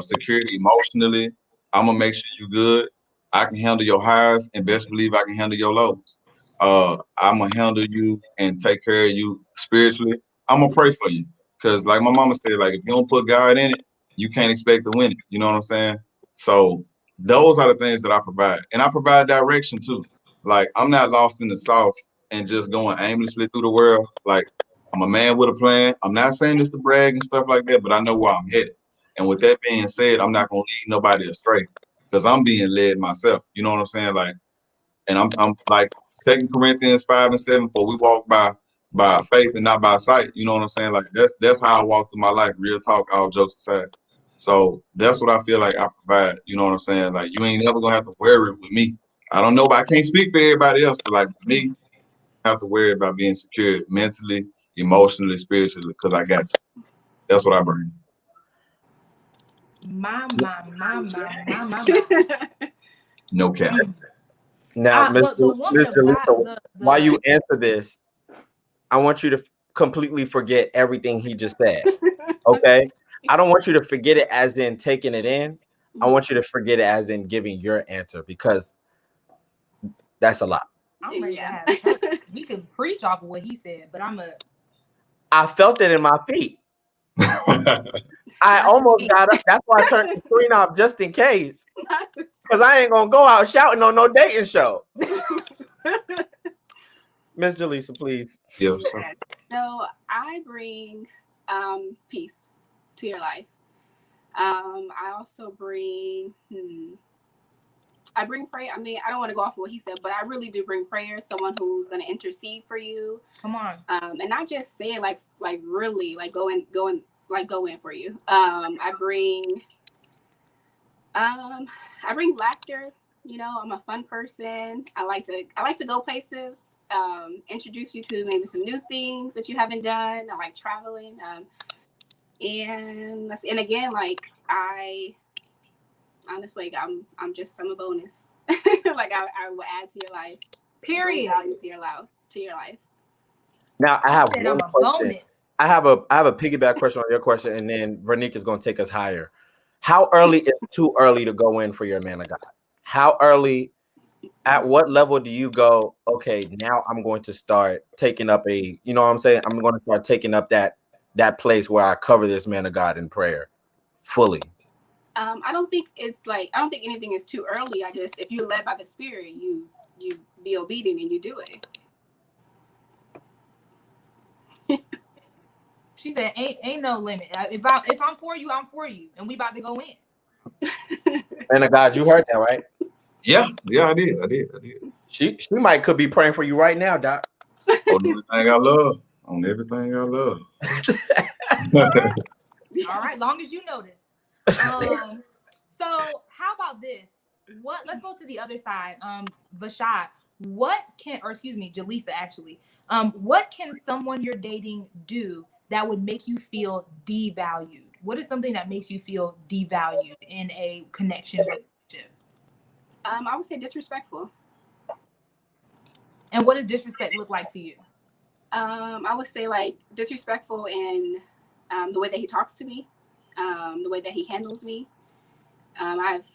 Security emotionally. I'm going to make sure you're good. I can handle your highs, and best believe I can handle your lows. I'm going to handle you and take care of you spiritually. I'm going to pray for you. Because like my mama said, like, if you don't put God in it, you can't expect to win it. You know what I'm saying? So those are the things that I provide. And I provide direction too. Like, I'm not lost in the sauce and just going aimlessly through the world. Like, I'm a man with a plan. I'm not saying this to brag and stuff like that, but I know where I'm headed. And with that being said, I'm not going to lead nobody astray because I'm being led myself. You know what I'm saying? Like, and I'm like 2 Corinthians 5:7, for we walk by faith and not by sight. You know what I'm saying? Like, that's how I walk through my life. Real talk, all jokes aside. So that's what I feel like I provide. You know what I'm saying? Like you ain't never gonna have to worry with me. I don't know, but I can't speak for everybody else. But like me, I have to worry about being secure mentally, emotionally, spiritually, because I got you. That's what I bring. My. No cap. Now, Well, the woman Miss of God, Jalissa, while you answer this, I want you to completely forget everything he just said. Okay? I don't want you to forget it as in taking it in. I want you to forget it as in giving your answer, because that's a lot. I'm ready to have church. We could preach off of what he said, but I felt it in my feet. I almost got up. That's why I turned the screen off just in case. Because I ain't gonna go out shouting on no dating show. Miss Jalissa, please. Yeah, So I bring peace to your life. I also bring I bring prayer. I mean, I don't want to go off of what he said, but I really do bring prayer. Someone who's going to intercede for you. come on. And not just say it like really like go in for you. I bring laughter. You know, I'm a fun person. I like to go places. Introduce you to maybe some new things that you haven't done. I like traveling. And again, like I honestly, I'm a bonus. Like I will add to your life. Period. Value to your life. Now I have I'm one a question. bonus. I have a piggyback question on your question, and then Veronique is going to take us higher. How early is too early to go in for your man of God? How early? At what level do you go? Okay, now I'm going to start taking up you know what I'm saying? I'm going to start taking up that place where I cover this man of God in prayer fully. I don't think anything is too early. If you're led by the Spirit, you be obedient and you do it. She said, "Ain't no limit. If I'm for you, I'm for you, and we about to go in." Man of God, you heard that, right? Yeah, I did. She could be praying for you right now, Doc. On everything I love. All right, long as you know this. So how about this? Let's go to the other side. Vashad, Jalissa, actually. What can someone you're dating do that would make you feel devalued? What is something that makes you feel devalued in a connection relationship? I would say disrespectful. And what does disrespect look like to you? I would say like disrespectful in the way that he talks to me, the way that he handles me. I've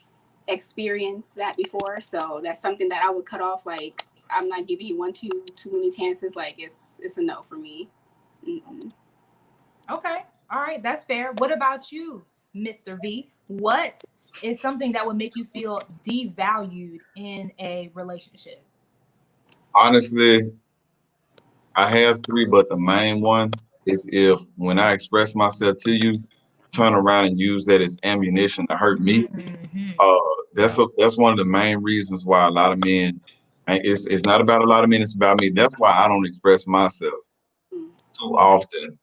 experienced that before, so that's something that I would cut off. Like, I'm not giving you too many chances. Like, it's a no for me. Mm-mm. Okay, all right, that's fair. What about you, Mr. V? What is something that would make you feel devalued in a relationship? Honestly, I have 3, but the main one is if when I express myself to you, turn around and use that as ammunition to hurt me. Mm-hmm. That's one of the main reasons why a lot of men, and it's not about a lot of men, it's about me. That's why I don't express myself too often.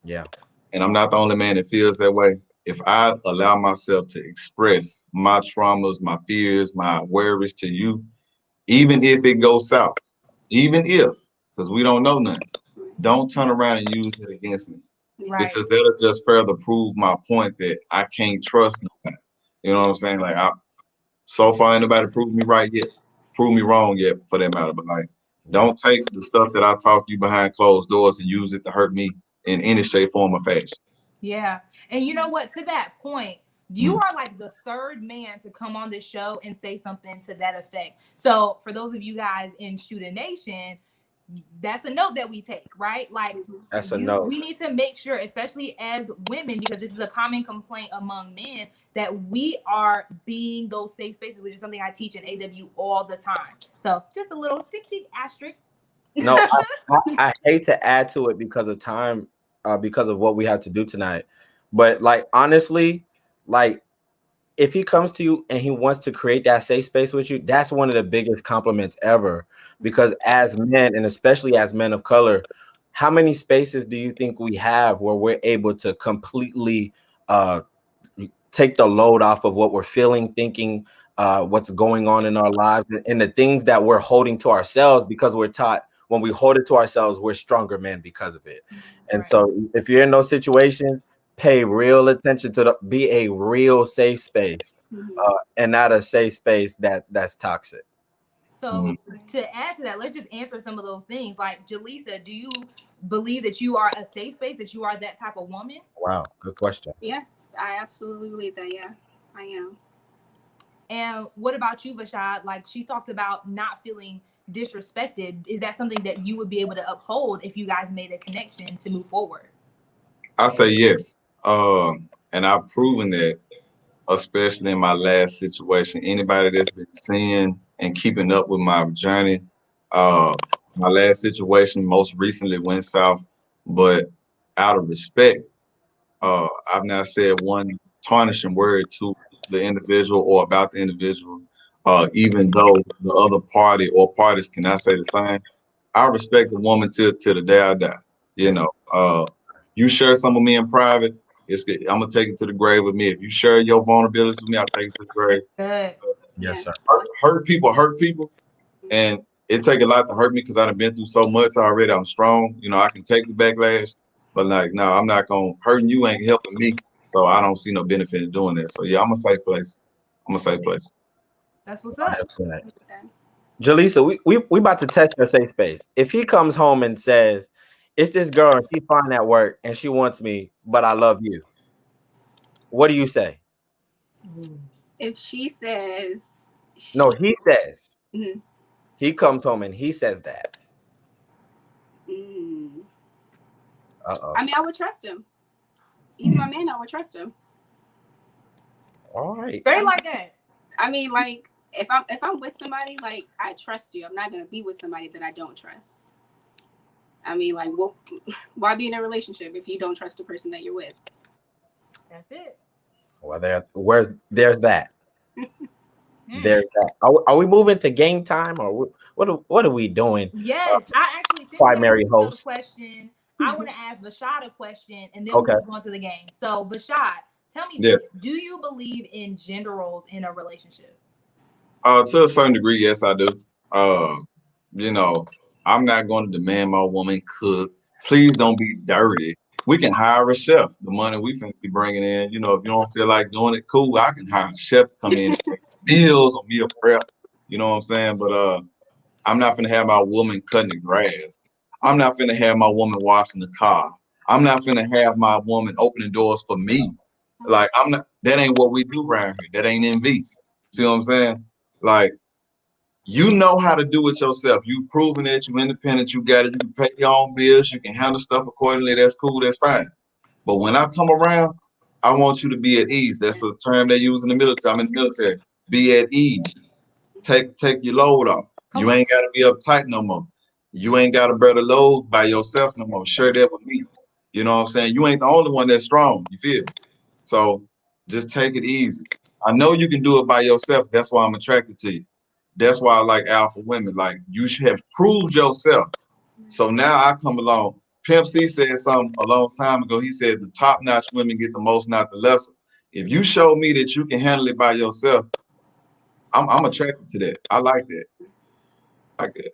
Yeah. And I'm not the only man that feels that way. If I allow myself to express my traumas, my fears, my worries to you, even if it goes south, because we don't know nothing, don't turn around and use it against me. Right. Because that'll just further prove my point that I can't trust nobody. You know what I'm saying? Like, so far, ain't nobody proved me right yet. Prove me wrong yet, for that matter. But like, don't take the stuff that I talk to you behind closed doors and use it to hurt me in any shape, form, or fashion. Yeah. And you know what? To that point, you are like the third man to come on this show and say something to that effect. So for those of you guys in Shooter Nation, that's a note that we take, right? Like, that's a note. We need to make sure, especially as women, because this is a common complaint among men, that we are being those safe spaces, which is something I teach in AW all the time. So just a little tick asterisk. No, I hate to add to it because of time, because of what we have to do tonight. But like, honestly, like, if he comes to you and he wants to create that safe space with you, that's one of the biggest compliments ever. Because as men, and especially as men of color, how many spaces do you think we have where we're able to completely take the load off of what we're feeling, thinking, what's going on in our lives, and the things that we're holding to ourselves, because we're taught when we hold it to ourselves, we're stronger men because of it. And so if you're in those situations, pay real attention to be a real safe space, and not a safe space that's toxic. So to add to that, let's just answer some of those things. Like, Jaleesa, do you believe that you are a safe space, that you are that type of woman? Wow, good question. Yes, I absolutely believe that. Yeah, I am. And what about you, Vashad? Like, she talked about not feeling disrespected. Is that something that you would be able to uphold if you guys made a connection to move forward? I say yes. And I've proven that, especially in my last situation. Anybody that's been seeing and keeping up with my journey, my last situation most recently went south, but out of respect, I've not said one tarnishing word to the individual or about the individual, even though the other party or parties cannot say the same. I respect the woman till the day I die. You know, you share some of me in private, I'm gonna take it to the grave with me. If you share your vulnerabilities with me, I'll take it to the grave. Good. Yes, sir. Hurt people, and it take a lot to hurt me because I've been through so much already. I'm strong, you know, I can take the backlash, but like, no, I'm not gonna hurting you ain't helping me. So I don't see no benefit in doing that. So yeah, I'm a safe place. I'm a safe place. That's what's up. Jaleesa, we about to test your safe space. If he comes home and says, it's this girl and she's fine at work and she wants me, but I love you, what do you say? If she says, No, he says. Mhm. He comes home and he says that. I mean, I would trust him. He's my man. I would trust him. All right. Very like that. I mean, like, if I'm with somebody, like, I trust you. I'm not gonna be with somebody that I don't trust. I mean, like, why be in a relationship if you don't trust the person that you're with? That's it. Well, there's that. There's that. Are we moving to game time, or what are we doing? Yes, I actually, since Primary we have host. a question, I want to ask Vashad a question, and then Okay. we'll move on to the game. So, Vashad, tell me Yes. this: do you believe in gender roles in a relationship? To a certain degree, yes, I do. You know, I'm not going to demand my woman cook. Please don't be dirty. We can hire a chef. The money we finna be bringing in, you know, if you don't feel like doing it, cool. I can hire a chef to come in, and make meals or meal prep. You know what I'm saying? But I'm not finna have my woman cutting the grass. I'm not finna have my woman washing the car. I'm not finna have my woman opening doors for me. Like, I'm not. That ain't what we do around here. That ain't NV. See what I'm saying? Like, you know how to do it yourself. You've proven that you're independent. You got it. You can pay your own bills. You can handle stuff accordingly. That's cool. That's fine. But when I come around, I want you to be at ease. That's a term they use in the military. I'm in the military. Be at ease. Take your load off. You ain't got to be uptight no more. You ain't got to bear the load by yourself no more. Share that with me. You know what I'm saying? You ain't the only one that's strong. You feel me? So just take it easy. I know you can do it by yourself. That's why I'm attracted to you. That's why I like alpha women. Like, you should have proved yourself. So now I come along. Pimp C said something a long time ago. He said the top-notch women get the most, not the lesser. If you show me that you can handle it by yourself, I'm attracted to that. I like that. Like that.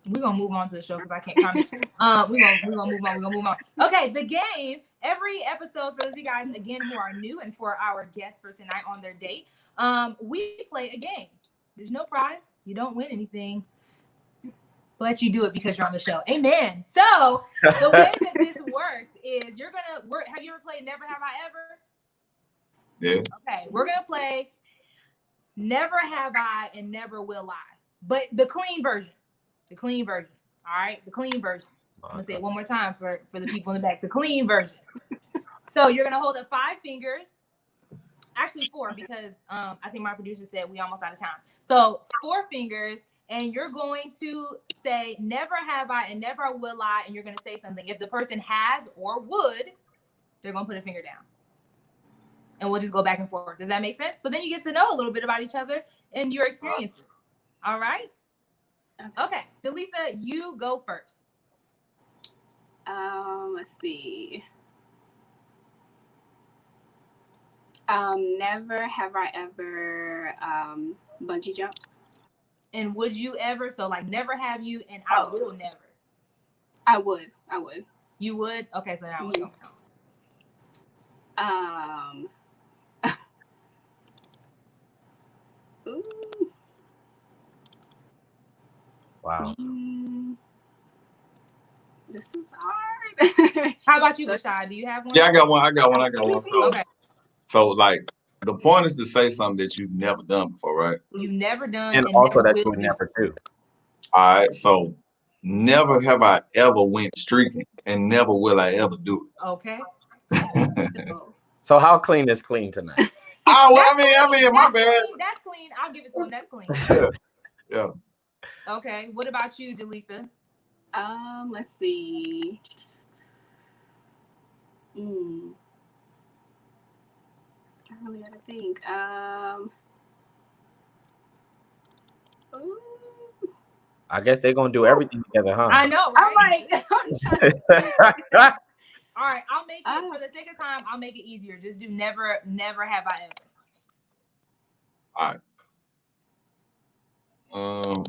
We're gonna move on to the show because I can't comment. We're gonna move on. Okay, the game. Every episode, for those of you guys again who are new, and for our guests for tonight on their date, we play a game. There's no prize. You don't win anything, but you do it because you're on the show. Amen. So the way that this works is you're gonna work. Have you ever played Never Have I Ever? Yeah. Okay, we're gonna play Never Have I and Never Will I, but the clean version. The clean version. All right, the clean version. I'm gonna say it one more time for the people in the back. The clean version. So you're gonna hold up 5 fingers. Actually 4, because I think my producer said we almost out of time. So 4 fingers, and you're going to say never have I and never will I, and you're gonna say something. If the person has or would, they're gonna put a finger down. And we'll just go back and forth. Does that make sense? So then you get to know a little bit about each other and your experiences. All right? Okay, Jaleesa, you go first. Let's see. Never have I ever bungee jumped. And would you ever? So like never have you, and I will never. I would. You would? Okay, so now we don't count. Ooh. Wow. This is hard. How about you, Vashad? Do you have one? Yeah, I got one. So, Okay. so like the point is to say something that you've never done before, right? You've never done, And also never that will you would do. never do. All right. So never have I ever went streaking, and never will I ever do Okay. it. So how clean is clean tonight? Oh, well, I mean, my bad. Clean. That's clean. I'll give it to him. That's clean. Yeah. Okay. What about you, Delisa? Let's see. I really gotta think. Ooh. I guess they're gonna do everything together, huh? I know, I'm right? like, All right, I'll make it for the sake of time. I'll make it easier. Just do never have I ever. All right.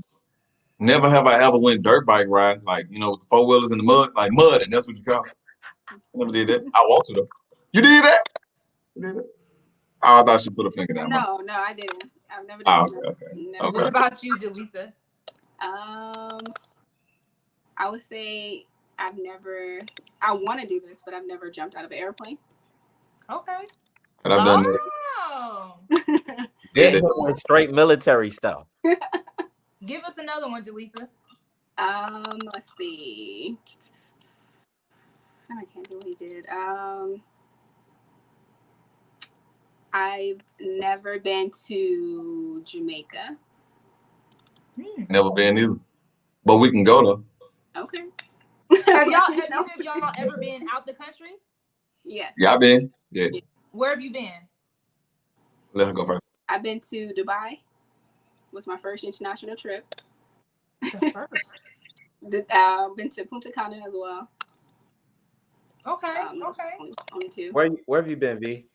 Never have I ever went dirt bike riding, like, you know, with the 4-wheelers in the mud, like mud, and that's what you call it. Never did that. I want to though. You did that? You did that? Oh, I thought she put a finger down. No, I didn't. I've never done that. Okay. What about you, Delisa? I would say I want to do this, but I've never jumped out of an airplane. Okay. And I've done that. Oh. They went straight military stuff. Give us another one, Delisa. Let's see. I can't do what he did. I've never been to Jamaica. Never been either. But we can go though. Okay. Have either of y'all ever been out the country? Yes. Yeah, I've been. Yeah. Yes. Where have you been? Let her go first. I've been to Dubai. Was my first international trip. The first. Been to Punta Cana as well. Okay. Only two. Where have you been, V?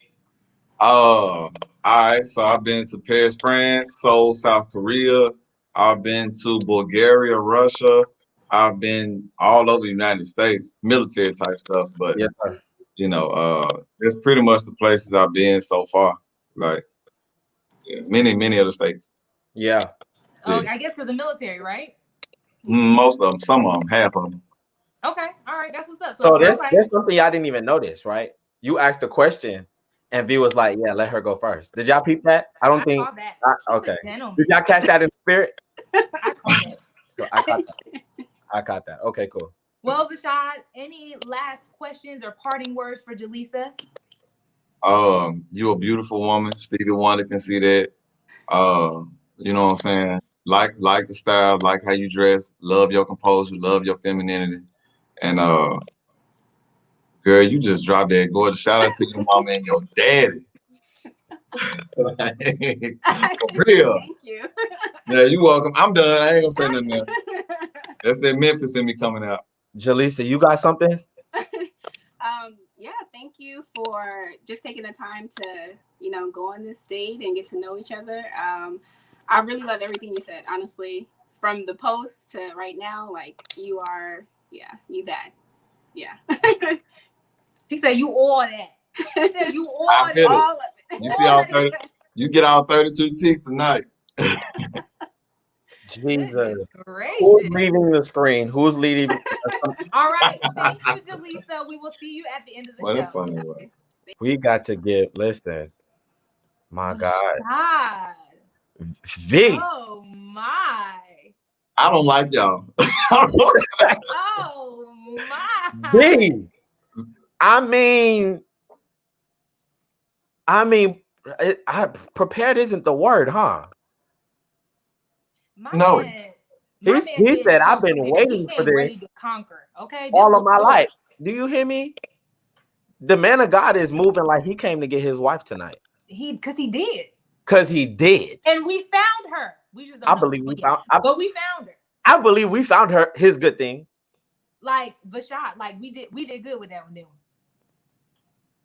All right. So I've been to Paris, France, Seoul, South Korea. I've been to Bulgaria, Russia. I've been all over the United States, military type stuff. But Yes, sir. you know, it's pretty much the places I've been so far. Like many other states. Yeah. Oh, I guess because the military, right? Most of them, some of them, half of them. Okay, all right, that's what's up. So there's something I didn't even notice, right? You asked a question, and V was like, "Yeah, let her go first." Did y'all peep that? I think. Saw that. Okay. Did y'all catch that in spirit? I caught it. I caught that. Okay, cool. Well, Vashad, any last questions or parting words for Delisa? You're a beautiful woman. Stevie Wonder can see that. You know what I'm saying? Like the style, like how you dress, love your composure, love your femininity. And girl, you just dropped that gorgeous. Shout out to your mama and your daddy. For real. Thank you. Yeah, you're welcome. I'm done. I ain't gonna say nothing else. That's that Memphis in me coming out. Jalisa, you got something? Yeah, thank you for just taking the time to, go on this date and get to know each other. I really love everything you said, honestly. From the post to right now, like you are, you that. Yeah. She said you all that. She said you all of it. You see all 30, you get all 32 teeth tonight. Jesus. Gracious. Who's leaving the screen? Who's leading? All right. Thank you, Jalisa. We will see you at the end of the show. That's funny. We got to get, my God. V. Oh my. I don't like y'all. Oh my. V. Prepared isn't the word, huh? No. He said, I've been waiting for this ready to conquer. Okay. all of my life. Do you hear me? The man of God is moving like he came to get his wife tonight. Because he did. Because he did. And we found her. We just don't know believe we yet. found But we found her. I believe we found her his good thing. Like Vashad, like we did good with that one, didn't we?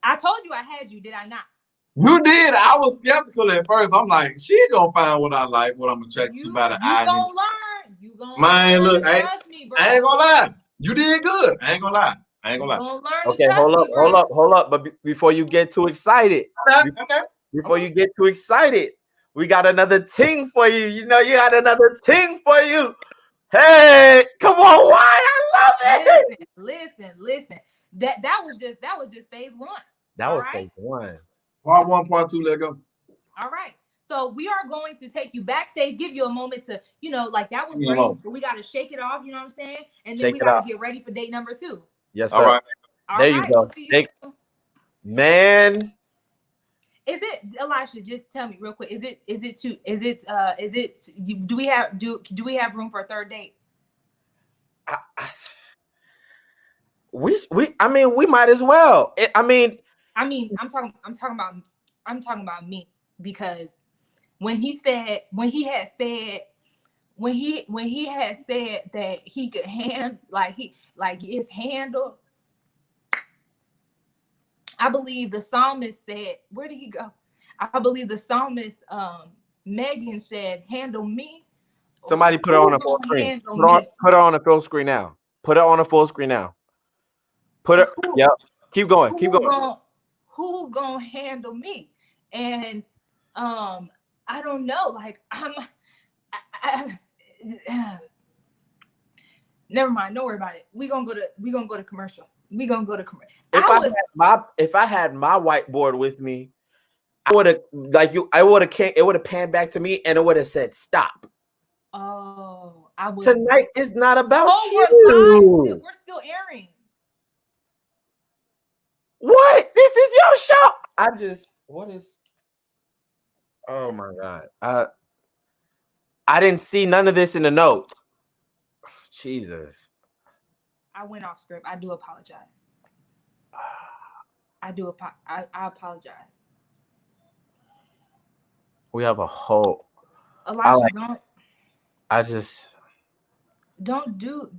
I told you I had you, did I not? You did. I was skeptical at first. I'm like, she gonna find what I like, what I'm attracted to by the You eye. gonna learn. You gonna Man, learn look, to trust me, bro. I ain't gonna lie. You did good. I ain't gonna lie. I ain't You gonna lie. gonna learn Okay, to trust me, bro. hold up. But before you get too excited, Okay. before you get too excited, we got another ting for you. You know, you got another ting for you. Hey, come on, why? I love it. Listen. That was just phase one. That All was right. phase one. Part 1, part 2, let go. All right. So we are going to take you backstage, give you a moment to, like that was Leave me great, alone. but we got to shake it off, you know what I'm saying? And then Shake we it got off. to get ready for date number 2. Yes, All sir. right. All There right. you go. We'll see you soon. Man, Is it, Elisha, just tell me real quick, do we have room for a third date? I mean, we might as well. I'm talking about me, because when he had said that he could his handle, I believe the psalmist said, where did he go? I believe the psalmist Megan said, handle me. Somebody put it on a full screen. Put it on a full screen now. Put it on a full screen now. Put it. Yep. Keep going. Keep going. Who gonna handle me? And I don't know. Like never mind. Don't worry about it. We gonna go to commercial. If I had my whiteboard with me, I would have panned back to me and it would have said stop. Oh, I would. Tonight is not about you. We're still airing. What? This is your show. Oh my God. I didn't see none of this in the notes. Jesus. I went off script. I do apologize. I apologize. We have a whole. Elisha,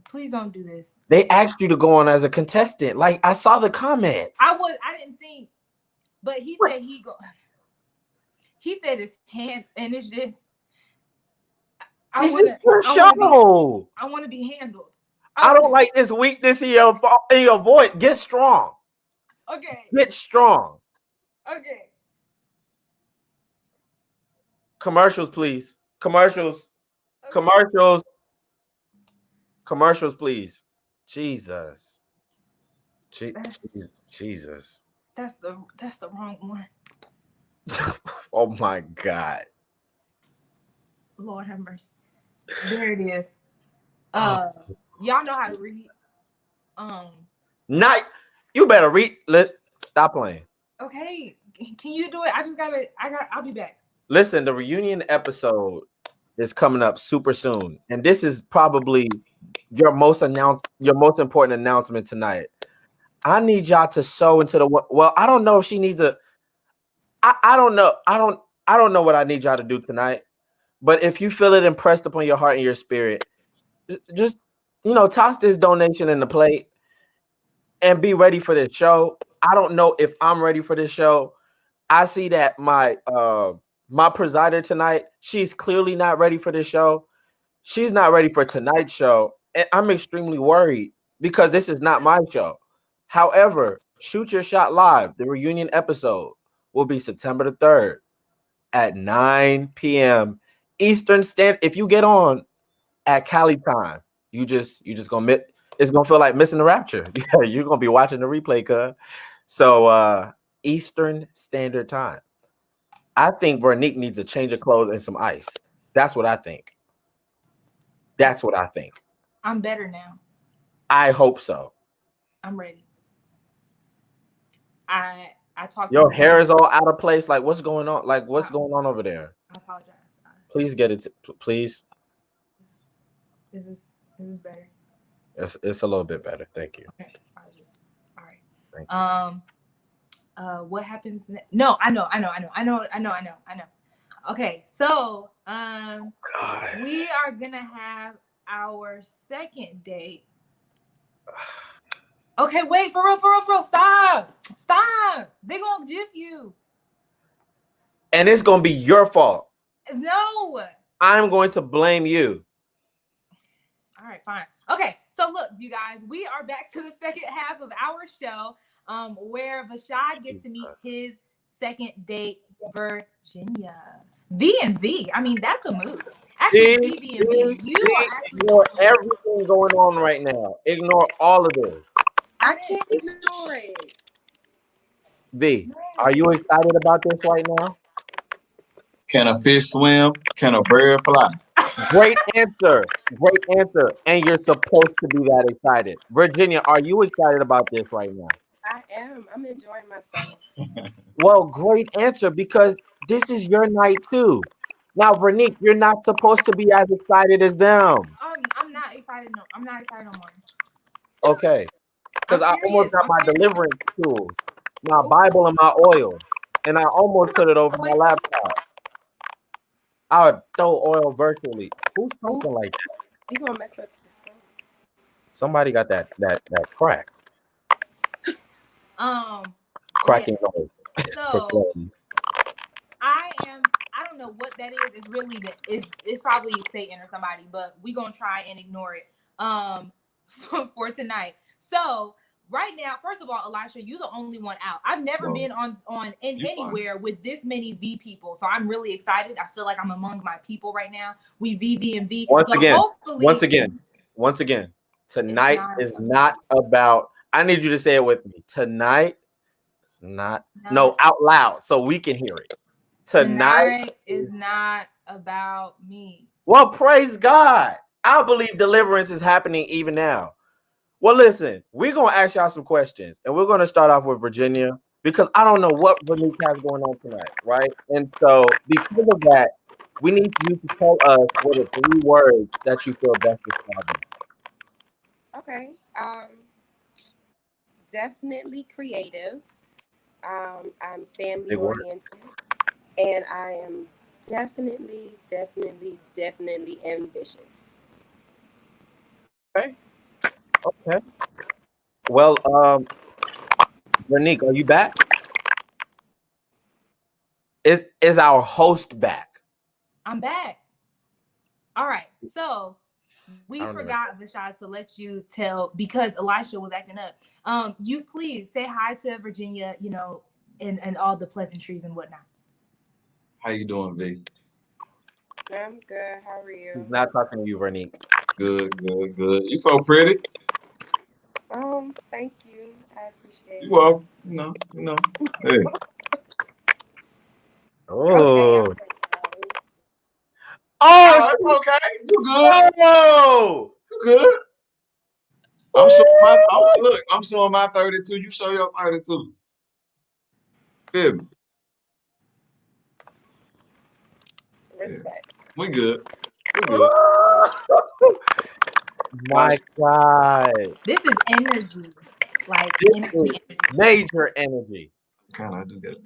please don't do this. They asked you to go on as a contestant. Like, I saw the comments. I didn't think, but he said he said his hand, and it's just This is your show. I want to be handled. I don't like this weakness in your voice. Get strong. Okay. Get strong. Okay. Commercials, please. Commercials. Okay. Commercials, please. Jesus. Jesus. That's the wrong one. Oh my God. Lord have mercy. There it is. Y'all know how to read. You better read. Stop playing. Okay. Can you do it? I'll be back. Listen, the reunion episode is coming up super soon. And this is probably your most important announcement tonight. I need y'all to sew into I don't know if she needs I don't know. I don't know what I need y'all to do tonight. But if you feel it impressed upon your heart and your spirit, just toss this donation in the plate and be ready for this show. I don't know if I'm ready for this show. I see that my presider tonight, she's clearly not ready for this show. She's not ready for tonight's show. And I'm extremely worried because this is not my show. However, Shoot Your Shot Live, the reunion episode, will be September the 3rd at 9 p.m. Eastern Standard. If you get on at Cali time, you just gonna miss. It's gonna feel like missing the rapture. Yeah, you're gonna be watching the replay, cuz. So Eastern Standard Time. I think Veronique needs a change of clothes and some ice. That's what I think. I'm better now. I hope so. I'm ready. I talked. Your hair is all out of place. Like, what's going on? Like, what's going on over there? I apologize. Please get it. Please. Is this better? It's a little bit better. Thank you. Okay. All right. Thank you. What happens next? No, I know. Okay, so we are gonna have our second date. Okay, wait, for real. Stop. They gonna GIF you. And it's going to be your fault. No. I'm going to blame you. All right, fine. Okay, so look, you guys, we are back to the second half of our show, where Vashad gets to meet his second date, Virginia. V and V. I mean, that's a move. Actually, V and V. You are actually ignore everything going on right now. Ignore all of this. I can't ignore it. V, are you excited about this right now? Can a fish swim? Can a bird fly? Great answer. Great answer. And you're supposed to be that excited. Virginia, are you excited about this right now? I am. I'm enjoying myself. Well, great answer, because this is your night too. Now, Vernique, you're not supposed to be as excited as them. I'm not excited. No, I'm not excited no more. Okay. Because I serious. almost got my deliverance tools, my Bible and my oil, and I almost put it over my laptop. I would throw oil virtually. Who's something like that? You gonna mess up? Somebody got that crack. Cracking noise. So I don't know what that is. It's really it's probably Satan or somebody, but we're gonna try and ignore it for tonight. So right now, first of all, Elisha, you're the only one out. I've never been on anywhere with this many V people, so I'm really excited. I feel like I'm among my people right now. We V and V. Once again, tonight is not about. I need you to say it with me. Tonight is not out loud so we can hear it. Tonight is not about me. Well, praise God. I believe deliverance is happening even now. Well, listen, we're going to ask y'all some questions, and we're going to start off with Virginia, because I don't know what Vernique has going on tonight, right? And so because of that, we need you to tell us what are 3 words that you feel best describing. Okay. Definitely creative. I'm family oriented, and I am definitely ambitious. Okay. Well, Vernique, are you back? Is our host back? I'm back. All right. So we forgot, Vashad, to let you tell, because Elisha was acting up. You please say hi to Virginia, and all the pleasantries and whatnot. How you doing, V? I'm good. How are you? He's not talking to you, Vernique. Good. You so pretty. Thank you. I appreciate it. Well, you know. Hey. Oh. Okay, It's okay. You good? Oh, you good? I'm showing my 32. You show your 32. Feel me? Respect. We good. We good. My God. This is energy. Like energy. Major energy. Kind of do that.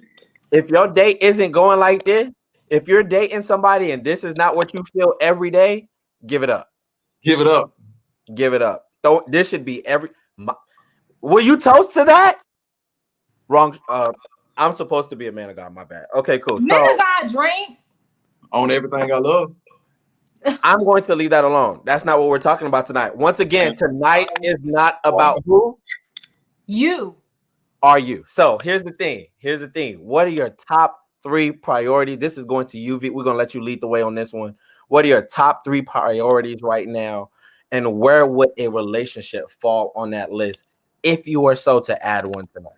If your date isn't going like this, if you're dating somebody and this is not what you feel every day, give it up. Give it up. Give it up. This should be will you toast to that? Wrong. I'm supposed to be a man of God. My bad. Okay, cool. Man of God, drink. On everything I love. I'm going to leave that alone. That's not what we're talking about tonight. Once again, tonight is not about who? You. Are you? So here's the thing. What are your top 3 priorities? This is going to you, V. We're going to let you lead the way on this one. What are your top 3 priorities right now? And where would a relationship fall on that list if you were so to add one tonight?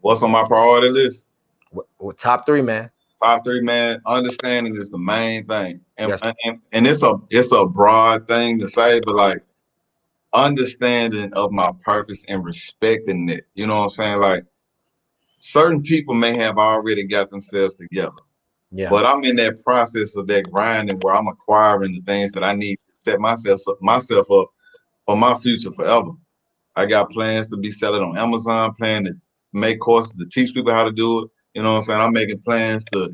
What's on my priority list? What top 3, man? Top 3, man. Understanding is the main thing. And it's a broad thing to say, but like understanding of my purpose and respecting it. You know what I'm saying? Like certain people may have already got themselves together. Yeah. But I'm in that process of that grinding where I'm acquiring the things that I need to set myself up for my future forever. I got plans to be selling on Amazon, plan to make courses to teach people how to do it. You know what I'm saying? I'm making plans to,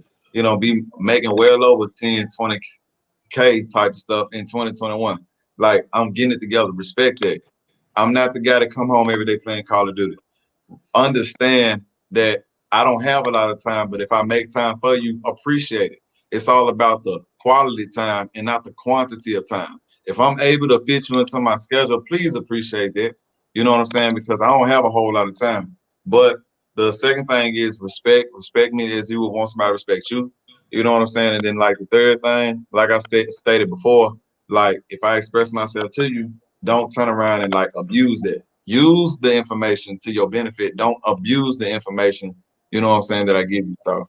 be making well over 10, 20K type of stuff in 2021. Like, I'm getting it together. Respect that. I'm not the guy that come home every day playing Call of Duty. Understand that I don't have a lot of time, but if I make time for you, appreciate it. It's all about the quality time and not the quantity of time. If I'm able to fit you into my schedule, please appreciate that. You know what I'm saying? Because I don't have a whole lot of time. But the second thing is respect. Respect me as you would want somebody to respect you. You know what I'm saying? And then like the third thing, like I stated before, like if I express myself to you, don't turn around and like abuse it. Use the information to your benefit. Don't abuse the information, you know what I'm saying, that I give you. So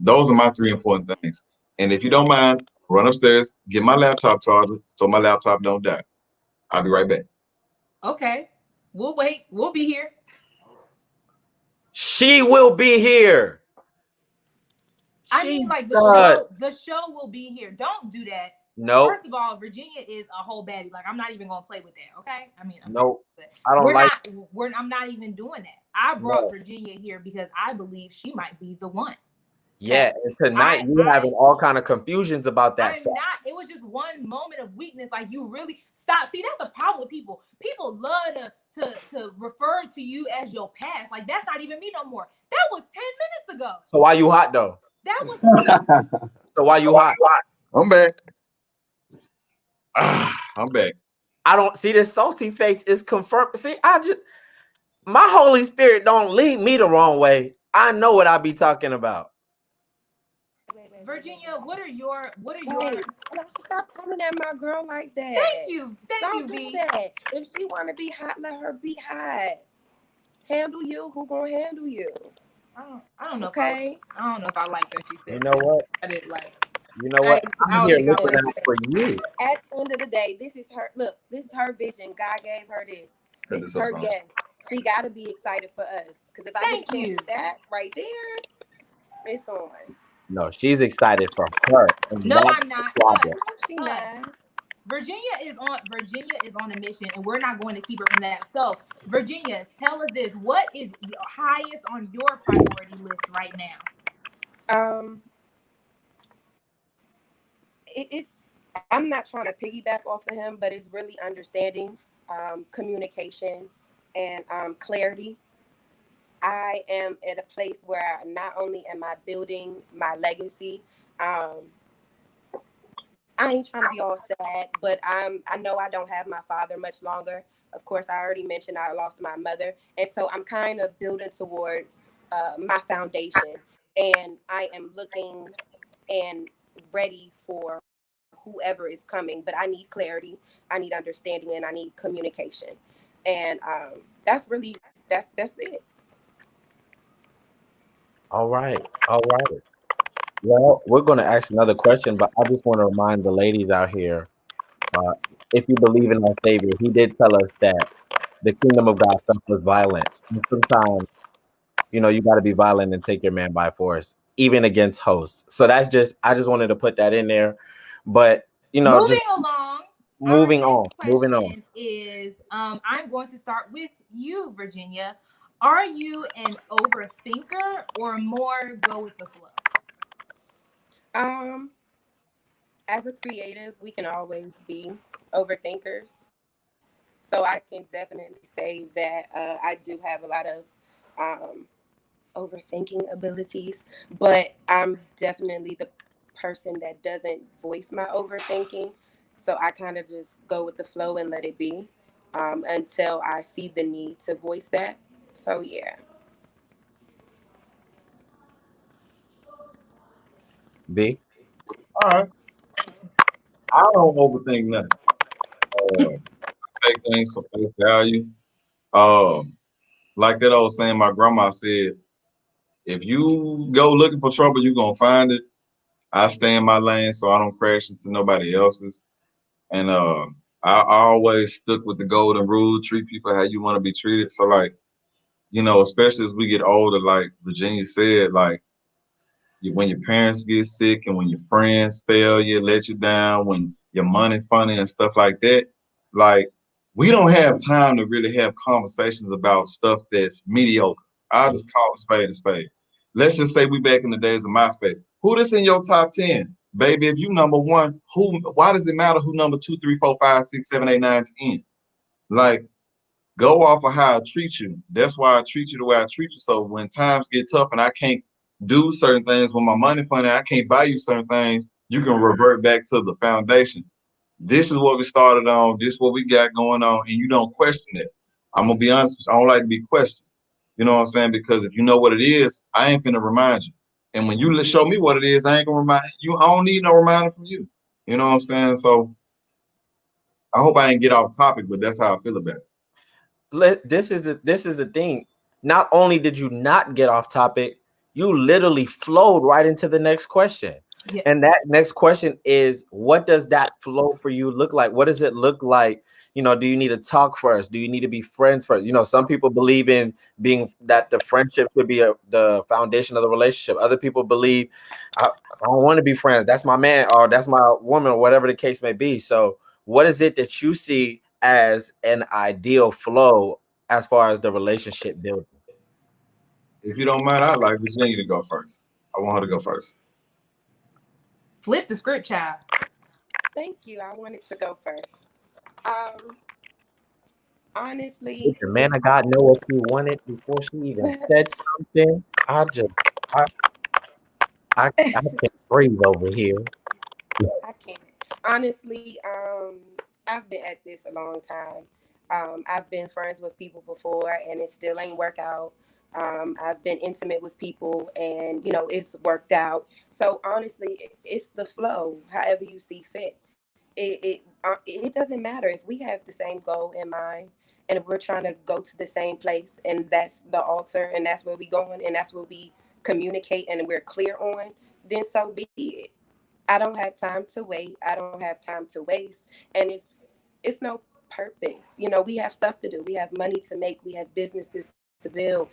those are my three important things. And if you don't mind, run upstairs, get my laptop charger so my laptop don't die. I'll be right back. Okay. We'll wait. We'll be here. She will be here. I mean, like the show will be here. Don't do that. No. First of all, Virginia is a whole baddie. Like, I'm not even gonna play with that. Okay. I mean, no, I don't like. I'm not even doing that. I brought Virginia here because I believe she might be the one. Yeah, and tonight you're having all kind of confusions about that. I'm not. It was just one moment of weakness. Like, you really stop. See, that's the problem with people. People love to refer to you as your past. Like, that's not even me no more. That was 10 minutes ago. So why you hot though? That was. So why you hot? I'm back. I'm back. I don't see this salty face is confirmed. See, my Holy Spirit don't lead me the wrong way. I know what I be talking about. Virginia, what are your Stop coming at my girl like that. Thank you. Don't do that. If she wanna be hot, let her be hot. Handle you, who gonna handle you? I don't know. Okay. I don't know if I like that she said. You know what? I didn't like. You know what? I'm here looking out for you. At the end of the day, this is her. Look, this is her vision. God gave her this. This is her gift. She got to be excited for us. Because if I get that right there, it's on. No, she's excited for her. No, I'm not. She not. Virginia is on a mission, and we're not going to keep her from that. So, Virginia, tell us this: what is highest on your priority list right now? I'm not trying to piggyback off of him, but it's really understanding, communication, and clarity. I am at a place where not only am I building my legacy, I ain't trying to be all sad, but I know I don't have my father much longer. Of course, I already mentioned I lost my mother, and so I'm kind of building towards my foundation, and I am looking and ready for whoever is coming, but I need clarity, I need understanding, and I need communication, and that's it. All right. Well, we're going to ask another question, but I just want to remind the ladies out here, if you believe in our Savior, he did tell us that the kingdom of God suffers violence. And sometimes, you got to be violent and take your man by force, even against hosts. So I just wanted to put that in there. But, moving on is, I'm going to start with you, Virginia. Are you an overthinker or more go with the flow? As a creative, we can always be overthinkers. So I can definitely say that I do have a lot of overthinking abilities, but I'm definitely the person that doesn't voice my overthinking. So I kind of just go with the flow and let it be until I see the need to voice that. So yeah. V. All right. I don't overthink nothing. Take things for face value. Like that old saying my grandma said, if you go looking for trouble, you're gonna find it. I stay in my lane so I don't crash into nobody else's. And I always stuck with the golden rule: treat people how you want to be treated. So like, especially as we get older, like Virginia said, like when your parents get sick and when your friends fail you, let you down, when your money funny and stuff like that, like we don't have time to really have conversations about stuff that's mediocre. I'll just call a spade a spade. Let's just say we back in the days of MySpace. Who this in your top 10? Baby, if you number one, why does it matter who number 2, 3, 4, 5, 6, 7, 8, 9, 10? Like, Go off of how I treat you. That's why I treat you the way I treat you. So when times get tough and I can't do certain things, when my money funny, I can't buy you certain things, you can revert back to the foundation. This is what we started on. This is what we got going on, and you don't question it. I'm gonna be honest with you. I don't like to be questioned. You know what I'm saying? Because if you know what it is, I ain't finna remind you. And when you show me what it is, I ain't gonna remind you. I don't need no reminder from you. You know what I'm saying? So I hope I ain't get off topic, but that's how I feel about it. This is the thing. Not only did you not get off topic, you literally flowed right into the next question. Yeah. And that next question is, what does that flow for you look like? What does it look like? You know, do you need to talk first? Do you need to be friends first? You know, some people believe in being that the friendship should be the foundation of the relationship. Other people believe, I don't want to be friends. That's my man, or that's my woman, or whatever the case may be. So what is it that you see as an ideal flow as far as the relationship building? If you don't mind, I'd like Virginia to go first. I want her to go first. Flip the script, child. Thank you. I wanted to go first. Honestly, The man of God know what she wanted before she even said something. I can't breathe over here. I can't. Honestly, I've been at this a long time. I've been friends with people before, and it still ain't work out. I've been intimate with people, and it's worked out. So honestly, it's the flow. However you see fit. It doesn't matter if we have the same goal in mind, and if we're trying to go to the same place, and that's the altar, and that's where we going, and that's what we communicate, and we're clear on. Then so be it. I don't have time to wait. I don't have time to waste. And it's no purpose. We have stuff to do. We have money to make. We have businesses to build.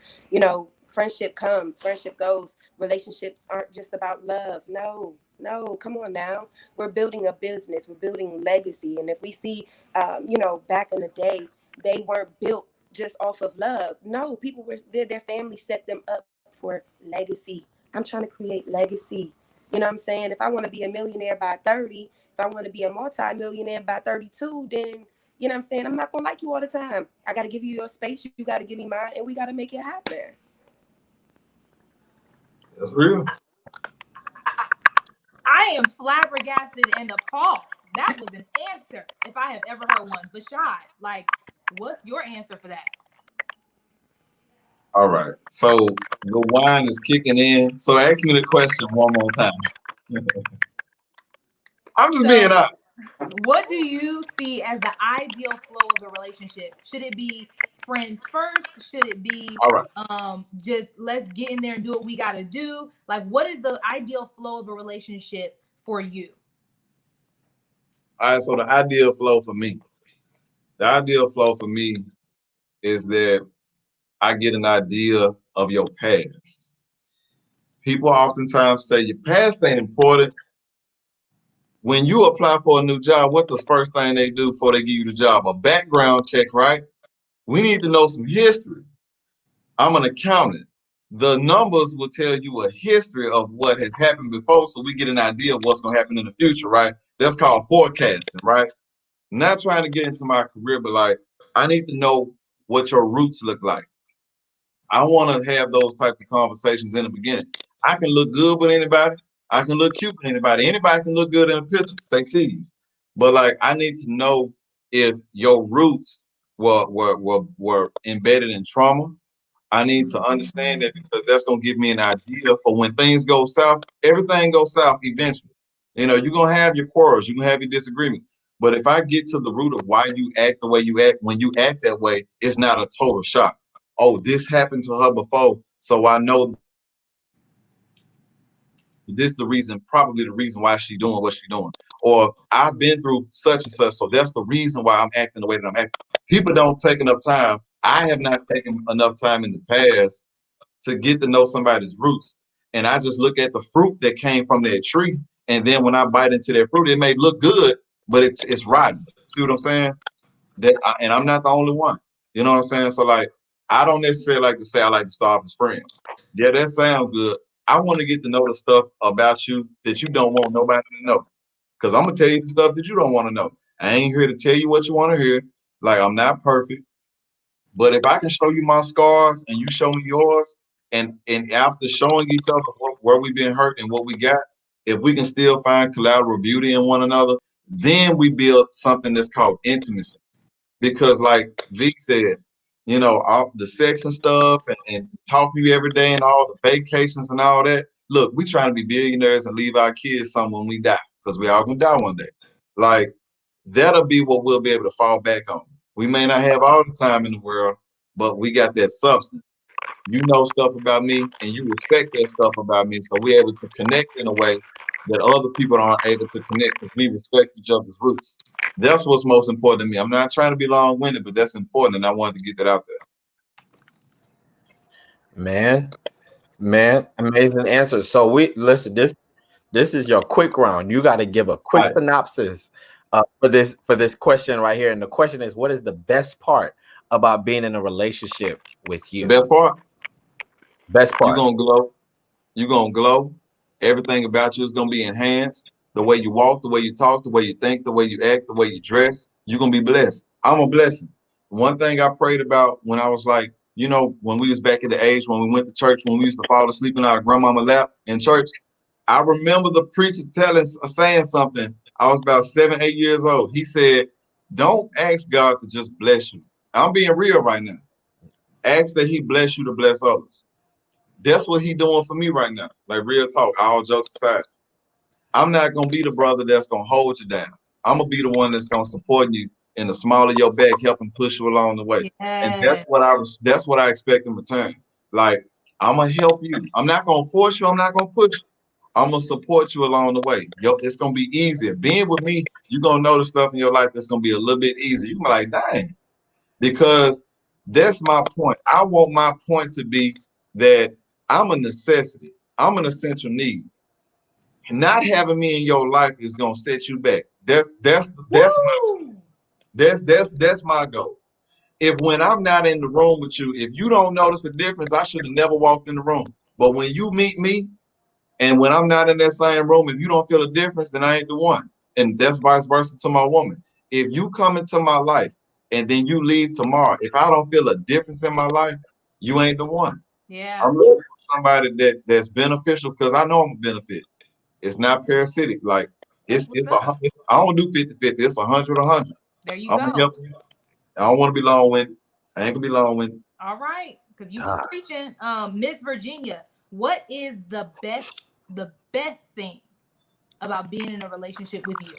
Friendship comes, friendship goes. Relationships aren't just about love. No, no, come on now. We're building a business. We're building legacy. And if we see, back in the day, they weren't built just off of love. No, people were their family set them up for legacy. I'm trying to create legacy. You know what I'm saying? If I want to be a millionaire by 30, if I want to be a multi-millionaire by 32, then, you know what I'm saying? I'm not going to like you all the time. I got to give you your space. You got to give me mine, and we got to make it happen. That's real. I am flabbergasted and appalled. That was an answer, if I have ever heard one. Vashad, like, what's your answer for that? All right. So the wine is kicking in. So ask me the question one more time. I'm just being honest. What do you see as the ideal flow of a relationship? Should it be friends first? Should it be All right. Just let's get in there and do what we got to do? Like, what is the ideal flow of a relationship for you? All right. So the ideal flow for me is that I get an idea of your past. People oftentimes say your past ain't important. When you apply for a new job, what's the first thing they do before they give you the job? A background check, right? We need to know some history. I'm an accountant. The numbers will tell you a history of what has happened before, so we get an idea of what's going to happen in the future, right? That's called forecasting, right? Not trying to get into my career, but like, I need to know what your roots look like. I want to have those types of conversations in the beginning. I can look good with anybody. I can look cute with anybody. Anybody can look good in a picture, say cheese. But like, I need to know if your roots were embedded in trauma. I need to understand that, because that's going to give me an idea for when things go south. Everything goes south eventually. You're going to have your quarrels. You're going to have your disagreements. But if I get to the root of why you act the way you act, when you act that way, it's not a total shock. Oh, this happened to her before, so I know this is probably the reason why she's doing what she's doing. Or I've been through such and such, so that's the reason why I'm acting the way that I'm acting. People don't take enough time. I have not taken enough time in the past to get to know somebody's roots. And I just look at the fruit that came from their tree. And then when I bite into their fruit, it may look good, but it's rotten. See what I'm saying? And I'm not the only one. You know what I'm saying? So like, I don't necessarily like to say I like to start as friends. Yeah, that sounds good. I want to get to know the stuff about you that you don't want nobody to know. Because I'm going to tell you the stuff that you don't want to know. I ain't here to tell you what you want to hear. Like, I'm not perfect. But if I can show you my scars and you show me yours, and after showing each other where we've been hurt and what we got, if we can still find collateral beauty in one another, then we build something that's called intimacy. Because like V said, you know, all the sex and stuff and talk to you every day and all the vacations and all that. Look, we trying to be billionaires and leave our kids something when we die, because we all gonna die one day. Like, that'll be what we'll be able to fall back on. We may not have all the time in the world, but we got that substance. You know stuff about me and you respect that stuff about me. So we're able to connect in a way that other people aren't able to connect because we respect each other's roots. That's what's most important to me. I'm not trying to be long-winded, but that's important, and I wanted to get that out there. Man, amazing answer. So we listen, this is your quick round. You got to give a quick Right. synopsis for this question right here. And the question is, what is the best part about being in a relationship with you? The best part? Best You're part. gonna glow. You're gonna glow. Everything about you is gonna be enhanced. The way you walk, the way you talk, the way you think, the way you act, the way you dress, you're gonna be blessed. I'm a blessing. One thing I prayed about when I was like, you know, when we was back at the age when we went to church, when we used to fall asleep in our grandmama lap in church, I remember the preacher saying something. I was about 7, 8 years old. He said, "Don't ask God to just bless you." I'm being real right now. Ask that He bless you to bless others. That's what He doing for me right now. Like, real talk, all jokes aside. I'm not gonna be the brother that's gonna hold you down. I'm gonna be the one that's gonna support you in the small of your back, helping push you along the way. And Yes. that's what I expect in return. Like, I'm gonna help you. I'm not gonna force you. I'm not gonna push you. I'm gonna support you along the way. Yo, it's gonna be easier. Being with me, you're gonna notice stuff in your life that's gonna be a little bit easier. You're like, dang, because that's my point. I want my point to be that I'm a necessity. I'm an essential need. Not having me in your life is gonna set you back. That's my goal. If when I'm not in the room with you, if you don't notice a difference, I should have never walked in the room. But when you meet me, and when I'm not in that same room, if you don't feel a difference, then I ain't the one. And that's vice versa to my woman. If you come into my life and then you leave tomorrow, if I don't feel a difference in my life, you ain't the one. Yeah. I'm looking for somebody that's beneficial, because I know I'm a benefit. It's not parasitic. Like, That's what's up. I don't do 50-50. It's 100-100. There you I'm gonna go. help you. I don't want to be long-winded. I ain't gonna be long-winded. All right, because you was preaching, Miss Virginia. What is the best thing about being in a relationship with you?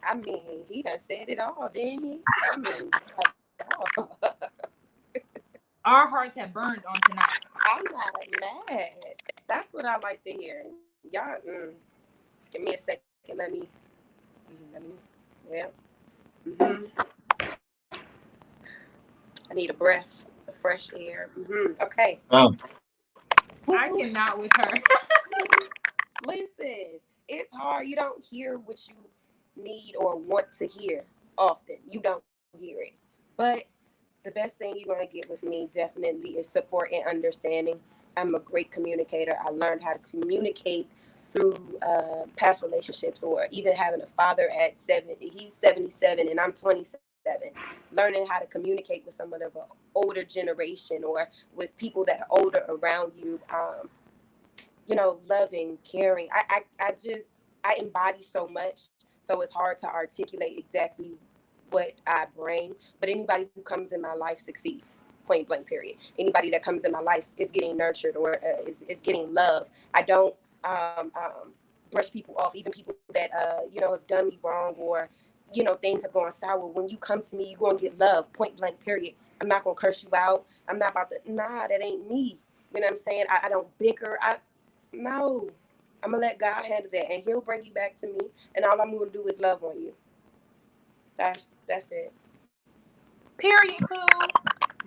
I mean, he done said it all, didn't he? I mean, oh, Our hearts have burned on tonight. I'm not mad. That's what I like to hear. Y'all, give me a second. Let me, yeah. I need a breath of fresh air. Okay. I cannot with her. Listen, it's hard. You don't hear what you need or want to hear often. You don't hear it. But the best thing you're going to get with me definitely is support and understanding. I'm a great communicator. I learned how to communicate through past relationships, or even having a father at 70. He's 77 and I'm 27. Learning how to communicate with someone of an older generation, or with people that are older around you. You know, loving, caring. I embody so much, so it's hard to articulate exactly what I bring. But anybody who comes in my life succeeds. Point blank. Period. Anybody that comes in my life is getting nurtured, or is getting love. I don't brush people off, even people that have done me wrong, or things have gone sour. When you come to me, you're gonna get love. Point blank. Period. I'm not gonna curse you out. I'm not about to. Nah, that ain't me. You know what I'm saying? I don't bicker. No, I'm gonna let God handle that, and He'll bring you back to me. And all I'm gonna do is love on you. That's it. Period. Cool.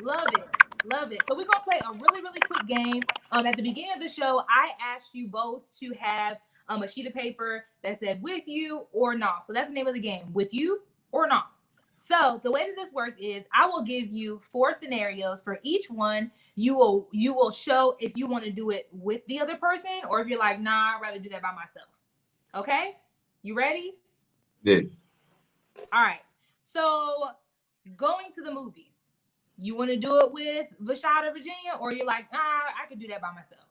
Love it. Love it. So we're gonna play a really, really quick game. At the beginning of the show, I asked you both to have a sheet of paper that said "with you" or "not." So that's the name of the game: with you or not. So the way that this works is I will give you 4 scenarios. For each one, you will show if you want to do it with the other person, or if you're like, nah, I'd rather do that by myself. Okay? You ready? Yeah. All right. So going to the movies. You want to do it with Vashad or Virginia, or you're like, I could do that by myself?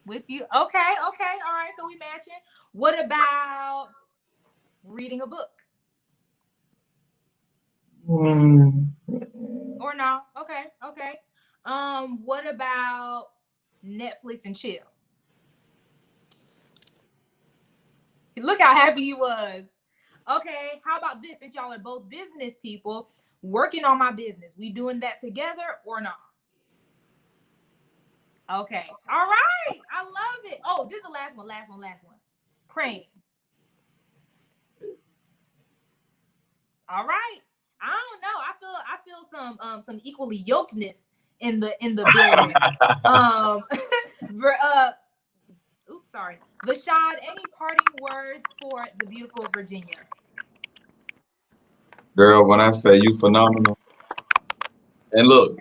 With you? Okay, all right. So we matching. What about reading a book? Or no? Okay. What about Netflix and chill? Look how happy he was. Okay, how about this? Since y'all are both business people, working on my business, we doing that together or not? Okay, all right. I love it. Oh, this is the last one. Praying. All right. I don't know. I feel some equally yokedness in the building. Oops, sorry. Vashad, any parting words for the beautiful Virginia? Girl, when I say you phenomenal, and look,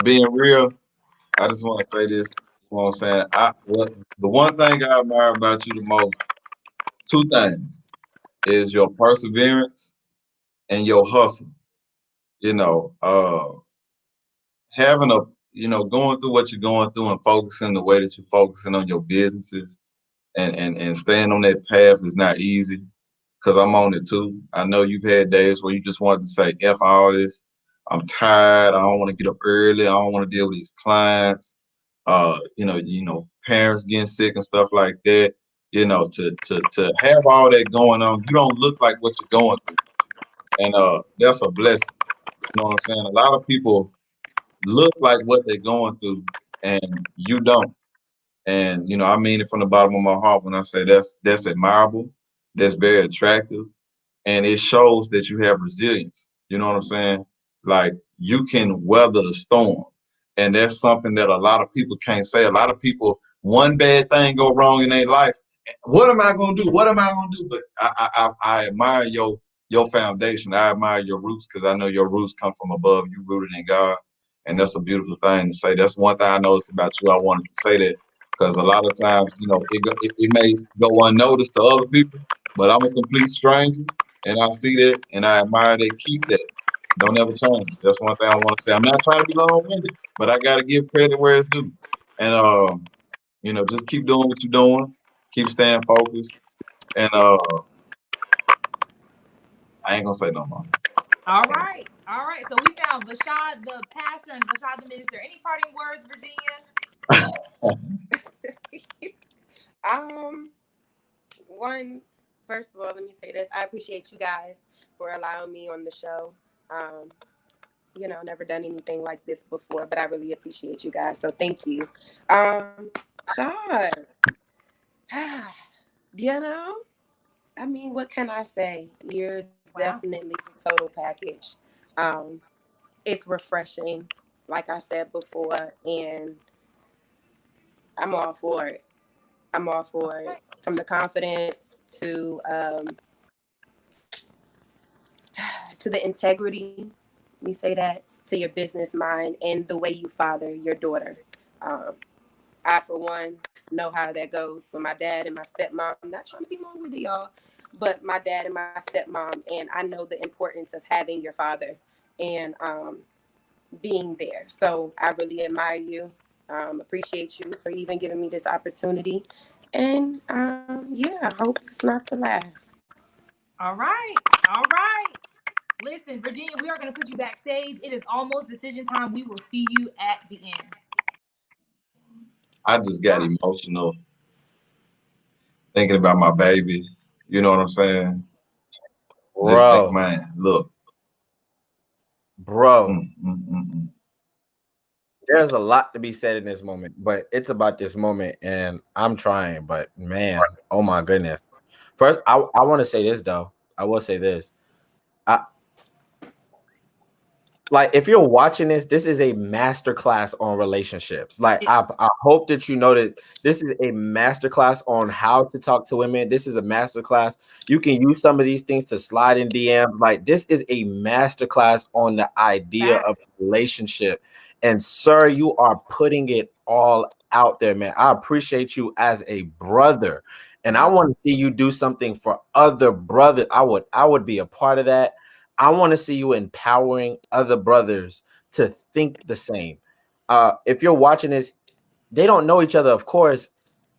being real, I just want to say this. You know what I'm saying? The one thing I admire about you the most, two things, is your perseverance and your hustle. You know, having a, going through what you're going through and focusing the way that you're focusing on your businesses and staying on that path is not easy, because I'm on it too. I know you've had days where you just wanted to say, F all this. I'm tired. I don't want to get up early. I don't want to deal with these clients. Parents getting sick and stuff like that. To have all that going on, you don't look like what you're going through. And that's a blessing. You know what I'm saying? A lot of people look like what they're going through and you don't. And I mean it from the bottom of my heart when I say that's admirable, that's very attractive, and it shows that you have resilience. You know what I'm saying? Like, you can weather the storm, and that's something that a lot of people can't say. A lot of people, one bad thing go wrong in their life, what am I gonna do? What am I gonna do? But I admire your foundation. I admire your roots, because I know your roots come from above. You rooted in God, and that's a beautiful thing to say. That's one thing I noticed about you. I wanted to say that because a lot of times, it may go unnoticed to other people, but I'm a complete stranger. And I see that, and I admire that. Keep that. Don't ever change. That's one thing I want to say. I'm not trying to be long-winded, but I got to give credit where it's due. And just keep doing what you're doing. Keep staying focused. And I ain't gonna say no more. All right. So we found Vashad the pastor and Vashad the minister. Any parting words, Virginia? First of all, let me say this. I appreciate you guys for allowing me on the show. Never done anything like this before, but I really appreciate you guys. So thank you. Shad, I mean, what can I say? You're definitely the total package. It's refreshing, like I said before, and I'm all for it. From the confidence to the integrity, we say that, to your business mind and the way you father your daughter. I, for one, know how that goes with my dad and my stepmom. I'm not trying to be long with y'all, but my dad and my stepmom, and I know the importance of having your father and being there. So I really admire you. Appreciate you for even giving me this opportunity. And I hope it's not the last. All right. Listen, Virginia, we are going to put you backstage. It is almost decision time. We will see you at the end. I just got emotional thinking about my baby. You know what I'm saying? Bro. Just think, man, look. Bro. There's a lot to be said in this moment, but it's about this moment, and I'm trying, but man, oh my goodness. First, I want to say this, though. I will say this. Like, if you're watching this is a masterclass on relationships. Like, I hope that you know that this is a masterclass on how to talk to women. This is a masterclass. You can use some of these things to slide in DM. Like, this is a masterclass on the idea of relationship. And sir, you are putting it all out there, man. I appreciate you as a brother, and I want to see you do something for other brothers. I would be a part of that. I want to see you empowering other brothers to think the same. If you're watching this, they don't know each other, of course.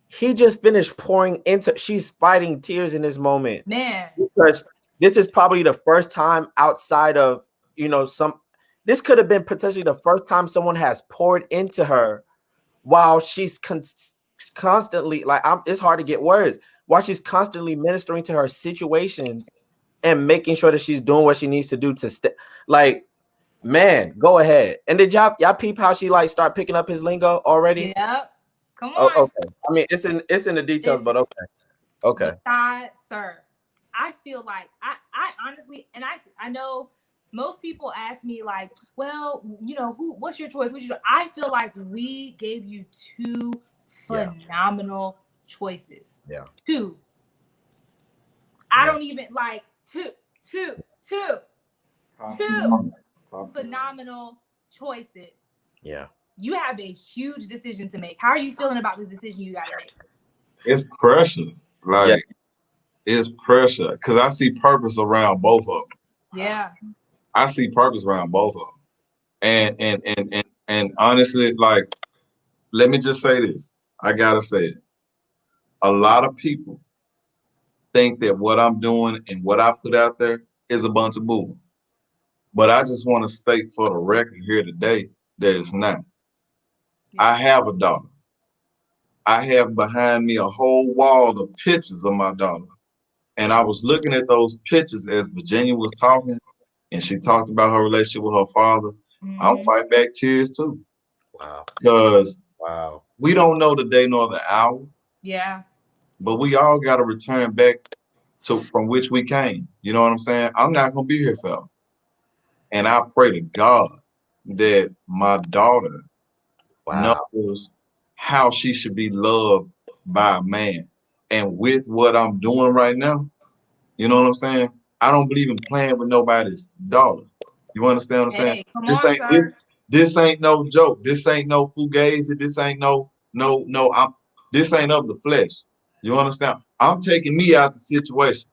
He just finished pouring into, she's fighting tears in this moment. Man. Because this is probably the first time outside of, this could have been potentially the first time someone has poured into her while she's constantly, it's hard to get words, while she's constantly ministering to her situations and making sure that she's doing what she needs to do to man, go ahead. And did y'all peep how she start picking up his lingo already? Yep. Come on. Oh, okay. I mean, it's in the details, but okay. Okay. But sir, I feel like I honestly, and I know most people ask me well, what's your choice? I feel like we gave you two phenomenal choices. Yeah. Two. I don't even two phenomenal choices. Yeah. You have a huge decision to make. How are you feeling about this decision you gotta make? It's pressure. It's pressure. Because I see purpose around both of them. Yeah. I see purpose around both of them. And honestly, let me just say this. I gotta say it. A lot of people think that what I'm doing and what I put out there is a bunch of boo. But I just want to state for the record here today that it's not. Yeah. I have a daughter. I have behind me a whole wall of pictures of my daughter. And I was looking at those pictures as Virginia was talking, and she talked about her relationship with her father. Mm-hmm. I'm fighting back tears too. Wow. Because we don't know the day nor the hour. Yeah. But we all got to return back to from which we came. You know what I'm saying? I'm not going to be here forever. And I pray to God that my daughter knows how she should be loved by a man. And with what I'm doing right now, you know what I'm saying? I don't believe in playing with nobody's daughter. You understand what I'm saying? This ain't no joke. This ain't no fugazi. This ain't this ain't of the flesh. You understand? I'm taking me out the situation.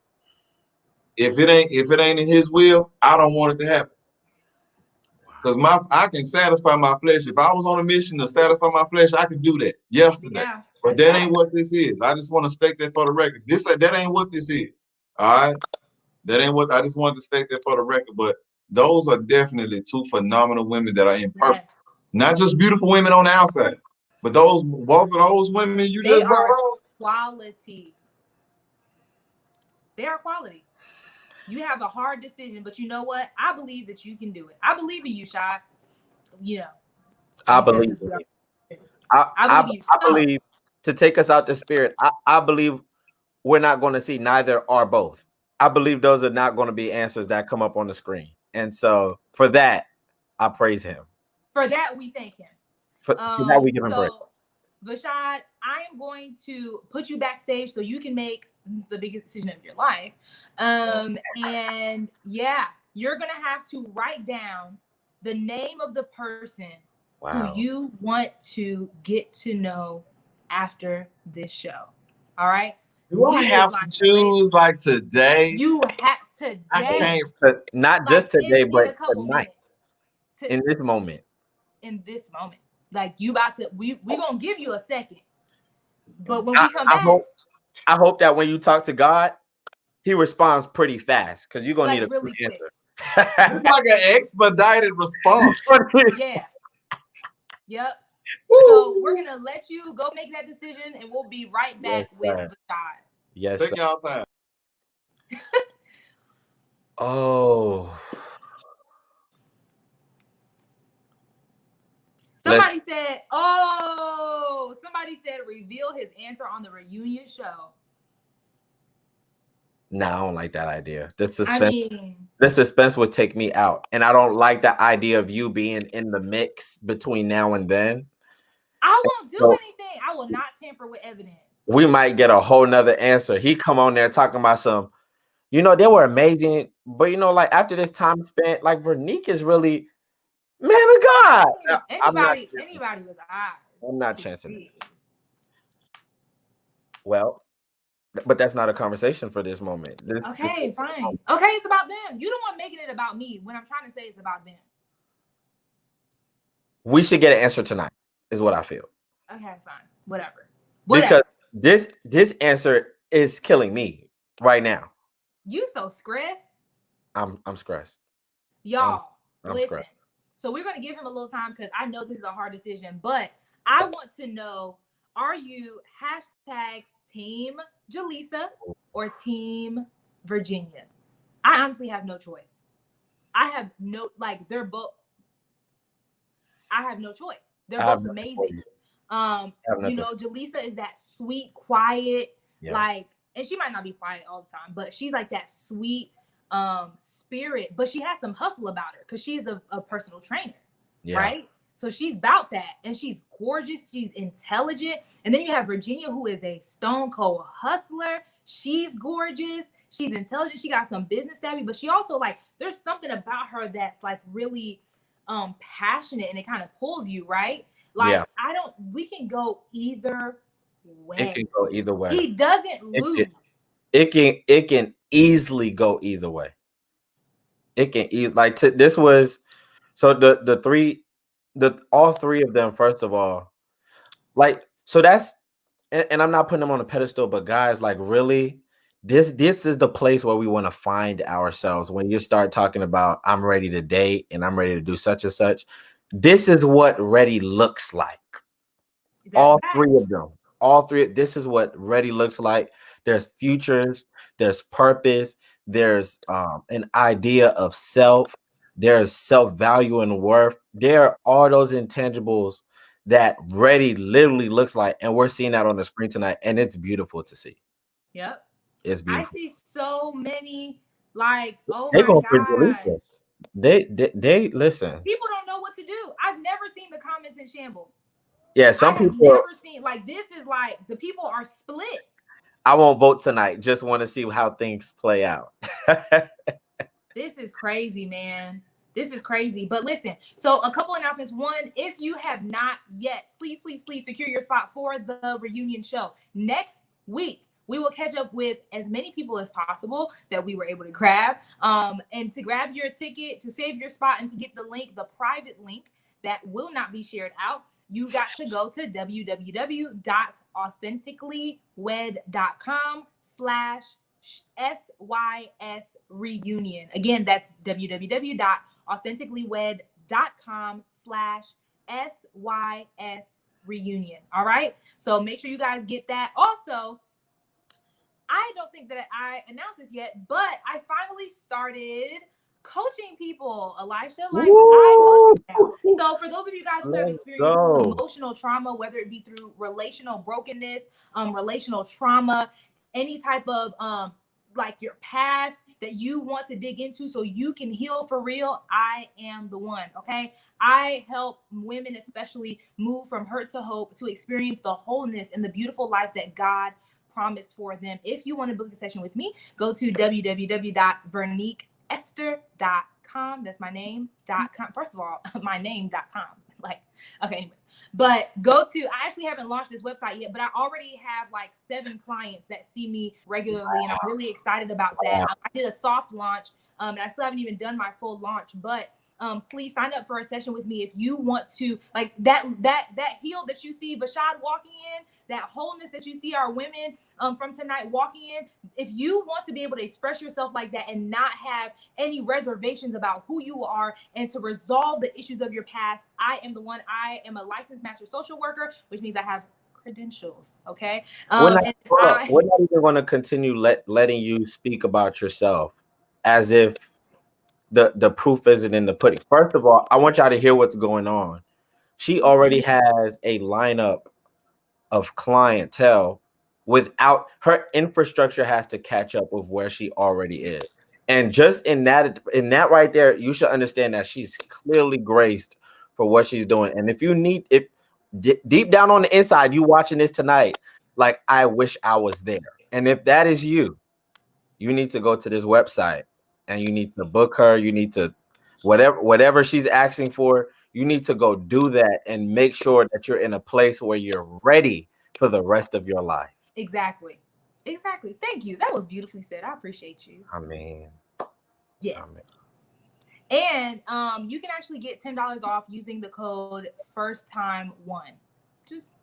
If it ain't in his will, I don't want it to happen. Because I can satisfy my flesh. If I was on a mission to satisfy my flesh, I could do that yesterday. Yeah, but that ain't what this is. I just want to state that for the record. That ain't what this is. All right? That ain't what I just wanted to state that for the record. But those are definitely two phenomenal women that are in purpose. Yes. Not just beautiful women on the outside, but both of those women you just brought on. Quality. They are quality. You have a hard decision, but you know what? I believe that you can do it. I believe in you, Shad. I believe in you. I believe, to take us out the spirit, I believe we're not going to see neither or both. I believe those are not going to be answers that come up on the screen. And so for that, I praise him. For that, we thank him. For that, we give him praise. Vashad, I am going to put you backstage so you can make the biggest decision of your life. And yeah, you're going to have to write down the name of the person who you want to get to know after this show. All right? Do I have to choose today? You have today. I can't. Not just today, but tonight. In this moment. In this moment. You about to, we gonna give you a second. But when we come back. I hope that when you talk to God, he responds pretty fast because you're gonna need a really quick. It's like an expedited response. Yeah. Yep. So we're gonna let you go make that decision, and we'll be right back with Vashad. Yes. Take y'all time. Oh. Somebody said reveal his answer on the reunion show. No, I don't like that idea. The suspense would take me out. And I don't like the idea of you being in the mix between now and then. I won't do anything. I will not tamper with evidence. We might get a whole nother answer. He come on there talking about they were amazing. But after this time spent, Veronique is really man of God. Anybody with eyes. I'm not chancing it. Well, But that's not a conversation for this moment. Okay, fine. Okay, it's about them. You don't want making it about me when I'm trying to say it's about them. We should get an answer tonight, is what I feel. Okay, fine. Whatever. Because this answer is killing me right now. You so stressed. I'm stressed. Y'all, I'm listen. stressed. So we're gonna give him a little time because I know this is a hard decision, but I want to know: are you hashtag Team Jaleesa or Team Virginia? I honestly have no choice. I have no they're both. I have no choice. They're both amazing. You know, Jaleesa is that sweet, quiet, and she might not be quiet all the time, but she's like that sweet spirit, but she has some hustle about her because she's a personal trainer, right? So she's about that, and she's gorgeous, she's intelligent. And then you have Virginia, who is a stone cold hustler. She's gorgeous, she's intelligent, she got some business savvy, but she also there's something about her that's really passionate, and it kind of pulls you, right? We can go either way. It can go either way. He doesn't lose. It can easily go either way. It can easily this was so all three of them, first of all, so that's and I'm not putting them on a pedestal, but guys, really, this is the place where we want to find ourselves. When you start talking about I'm ready to date and I'm ready to do such and such, this is what ready looks like. All three of them. This is what ready looks like. There's futures, there's purpose, there's an idea of self, there's self-value and worth. There are all those intangibles that ready literally looks like, and we're seeing that on the screen tonight, and it's beautiful to see. Yep. It's beautiful. I see so many oh they my gosh. They listen. People don't know what to do. I've never seen the comments in shambles. Yeah, some people never seen this is the people are split. I won't vote tonight. Just want to see how things play out. This is crazy, man. This is crazy. But listen, so a couple announcements. One, if you have not yet, please secure your spot for the reunion show. Next week, we will catch up with as many people as possible that we were able to grab. And to grab your ticket, to save your spot, and to get the link, the private link that will not be shared out, you got to go to www.authenticallywed.com/SYS reunion. Again, that's www.authenticallywed.com/SYS reunion. All right. So make sure you guys get that. Also, I don't think that I announced this yet, but I finally started coaching people, Elisha. I coach now. So for those of you guys who have experienced emotional trauma, whether it be through relational brokenness, relational trauma, any type of your past that you want to dig into so you can heal for real, I am the one. Okay. I help women especially move from hurt to hope, to experience the wholeness and the beautiful life that God promised for them. If you want to book a session with me, go to www.verniqueester.com. That's my name.com. First of all, my name.com. Anyways. But I actually haven't launched this website yet, but I already have 7 clients that see me regularly, and I'm really excited about that. I did a soft launch, and I still haven't even done my full launch, but please sign up for a session with me if you want to, that heal that you see Vashad walking in, that wholeness that you see our women from tonight walking in. If you want to be able to express yourself like that and not have any reservations about who you are and to resolve the issues of your past, I am the one. I am a licensed master social worker, which means I have credentials. Okay. We're not even going to continue letting you speak about yourself as if the proof isn't in the pudding. First of all, I want y'all to hear what's going on. She already has a lineup of clientele without her infrastructure has to catch up with where she already is. And just in that right there, you should understand that she's clearly graced for what she's doing. And if deep down on the inside, you watching this tonight, I wish I was there. And if that is you need to go to this website and you need to book her. You need to whatever she's asking for, you need to go do that and make sure that you're in a place where you're ready for the rest of your life. Exactly. Exactly. Thank you. That was beautifully said. I appreciate you. I mean, Yeah. And you can actually get $10 off using the code FIRSTTIME1. Just,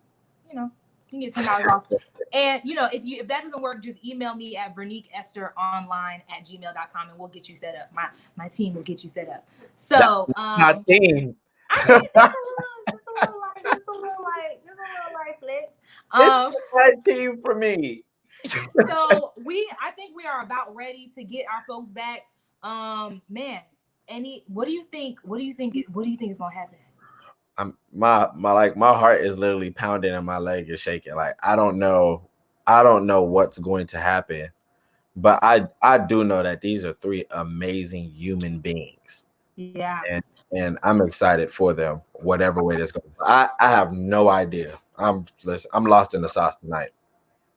you know, you can get $10 off. And, you know, if that doesn't work, just email me at verniqueesteronline@gmail.com and we'll get you set up. My team will get you set up. So, my team. I mean, just a little light flex. It's my team for me. So I think we are about ready to get our folks back. Man, what do you think is gonna happen? My heart is literally pounding and my leg is shaking. Like I don't know what's going to happen, but I do know that these are 3 amazing human beings. Yeah. And I'm excited for them, whatever way this goes. I have no idea. I'm lost in the sauce tonight.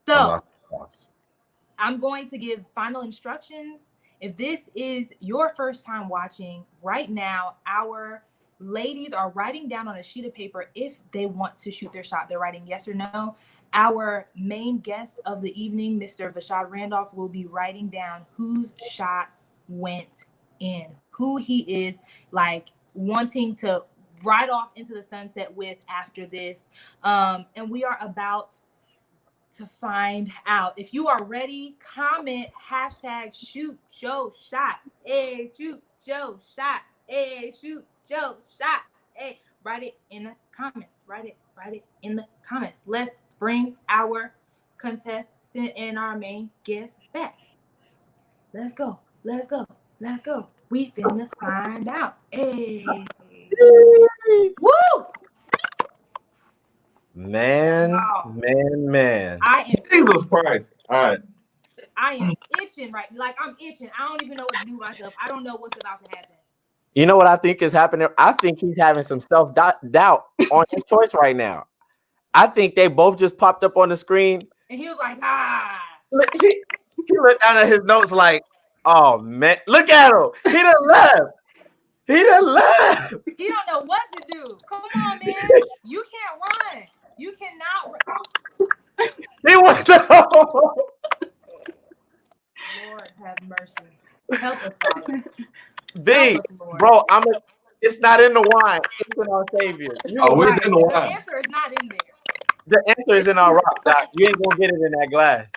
So I'm going to give final instructions. If this is your first time watching, right now, our ladies are writing down on a sheet of paper if they want to shoot their shot. They're writing yes or no. Our main guest of the evening, Mr. Vashaad Randolph, will be writing down whose shot went in, who he is like wanting to ride off into the sunset with after this. And we are about to find out. If you are ready, comment #shoot your shot. Hey, shoot your shot. Hey, shoot your shot. Hey, write it in the comments. Write it in the comments. Let's bring our contestant and our main guest back. Let's go. We finna find out. Hey. Woo! Man. Jesus Christ. All right. I am itching, right? Like I'm itching. I don't even know what to do myself. I don't know what's about to happen. You know what I think is happening? I think he's having some self-doubt on his choice right now. I think they both just popped up on the screen. And he was like, He looked down at his notes like, oh, man. Look at him. He done left. He don't know what to do. Come on, man. You can't run. You cannot run. He went to Lord have mercy. Help us, Father. Bro, it's not in the wine. It's in our Savior. It's in the wine. The answer is not in there. The answer is in our rock, Doc. You ain't gonna get it in that glass.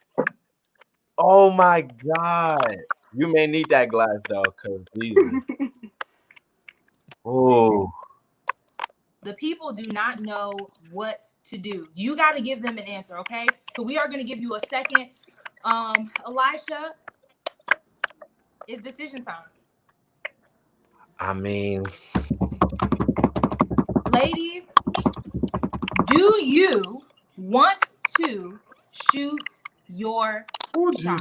Oh my God. You may need that glass though, because Jesus. Oh. The people do not know what to do. You got to give them an answer, okay? So we are going to give you a second. Elisha, it's decision time. I mean, ladies, do you want to shoot your shot?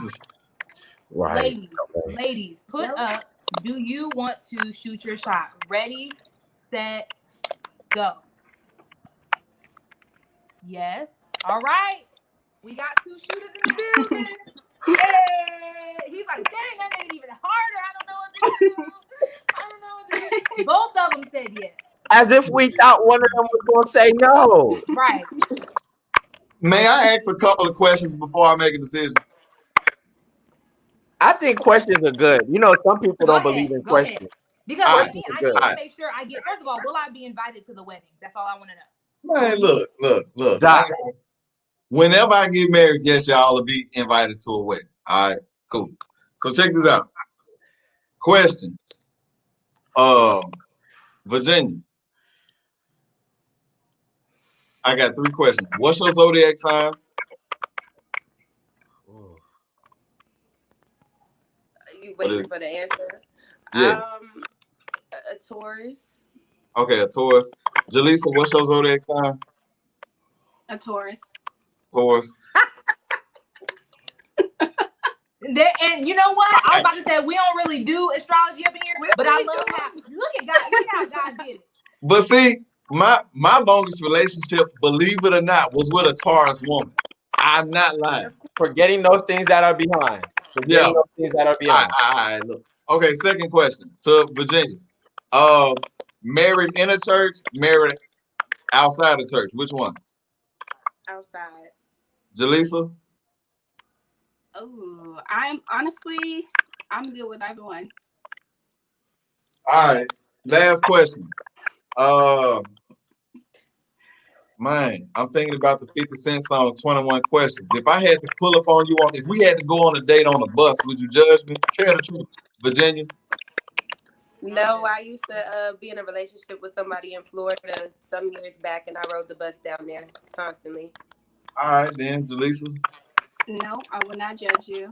Right. Ladies, put up. Do you want to shoot your shot? Ready, set, go. Yes. All right. We got 2 shooters in the building. Hey. He's like, dang, that made it even harder. I don't know what to do. Both of them said yes. As if we thought one of them was going to say no. Right. May I ask a couple of questions before I make a decision? I think questions are good. You know, some people don't believe in questions. Ahead. Because I need to make sure I get, first of all, will I be invited to the wedding? That's all I want to know. Man, look. Whenever I get married, yes, y'all will be invited to a wedding. All right, cool. So check this out. Question. Virginia. I got 3 questions. What's your zodiac sign? You waiting for the answer? Yeah. A Taurus. Okay, a Taurus. Jaleesa, what's your zodiac sign? A Taurus. Taurus. And you know what? I was about to say we don't really do astrology up in here, but I love how look at God. Look how God did it. But see, my longest relationship, believe it or not, was with a Taurus woman. I'm not lying. Forgetting those things that are behind. Those things that are behind. All right, look. Okay, second question to Virginia. Married in a church, married outside the church. Which one? Outside. Jaleesa? Oh, I'm good with either one. All right. Last question. Man, I'm thinking about the 50 Cent song, 21 Questions. If I had to pull up on you if we had to go on a date on a bus, would you judge me? Tell the truth, Virginia. No, I used to be in a relationship with somebody in Florida some years back, and I rode the bus down there constantly. All right, then, Jaleesa. No, I will not judge you.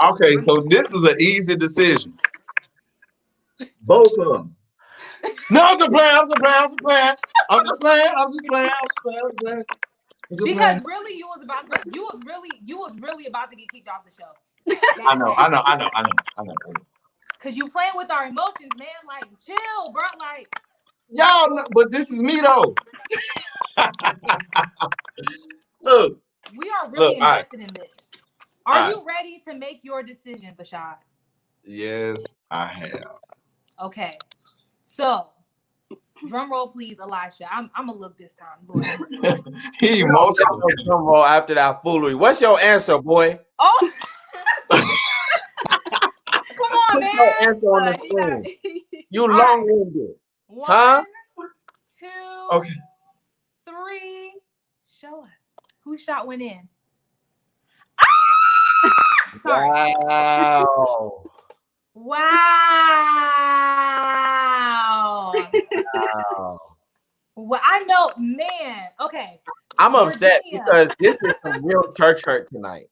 Okay, so this is an easy decision. Both of them. No, I'm just playing. I'm just playing. I'm just playing. I'm just playing. I'm just playing. I'm just playing. I'm just playing. I'm just Because playing. really, you was really about to get kicked off the show. I know. Cause you playing with our emotions, man. Like, chill, bro. Like, Y'all know, but this is me though. Look, we are really all right. invested in this. Are All you ready to make your decision, Vashad? Yes, I have. Okay. So, drum roll, please, Elisha. I'm gonna look this time, Lord. He emotional. Come on, after that foolery. What's your answer, boy? Oh, come on, man. Your answer on the screen. You long-winded. One, Huh? 2, Okay. 3. Show us who shot went in. Sorry. Wow. Wow. Wow. Well, I know, man. Okay. I'm upset Virginia. because this is some real church hurt tonight.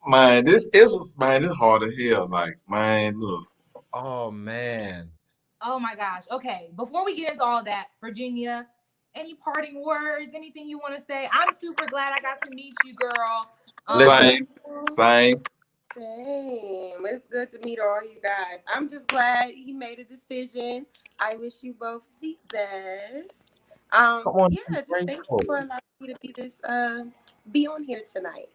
Man, this hard as hell. Like, man, look. Oh man. Oh my gosh. Okay. Before we get into all that, Virginia, any parting words? Anything you want to say? I'm super glad I got to meet you, girl. Same. Same. It's good to meet all you guys. I'm just glad he made a decision. I wish you both the best. Come on, Yeah, just thank you for allowing me to be on here tonight.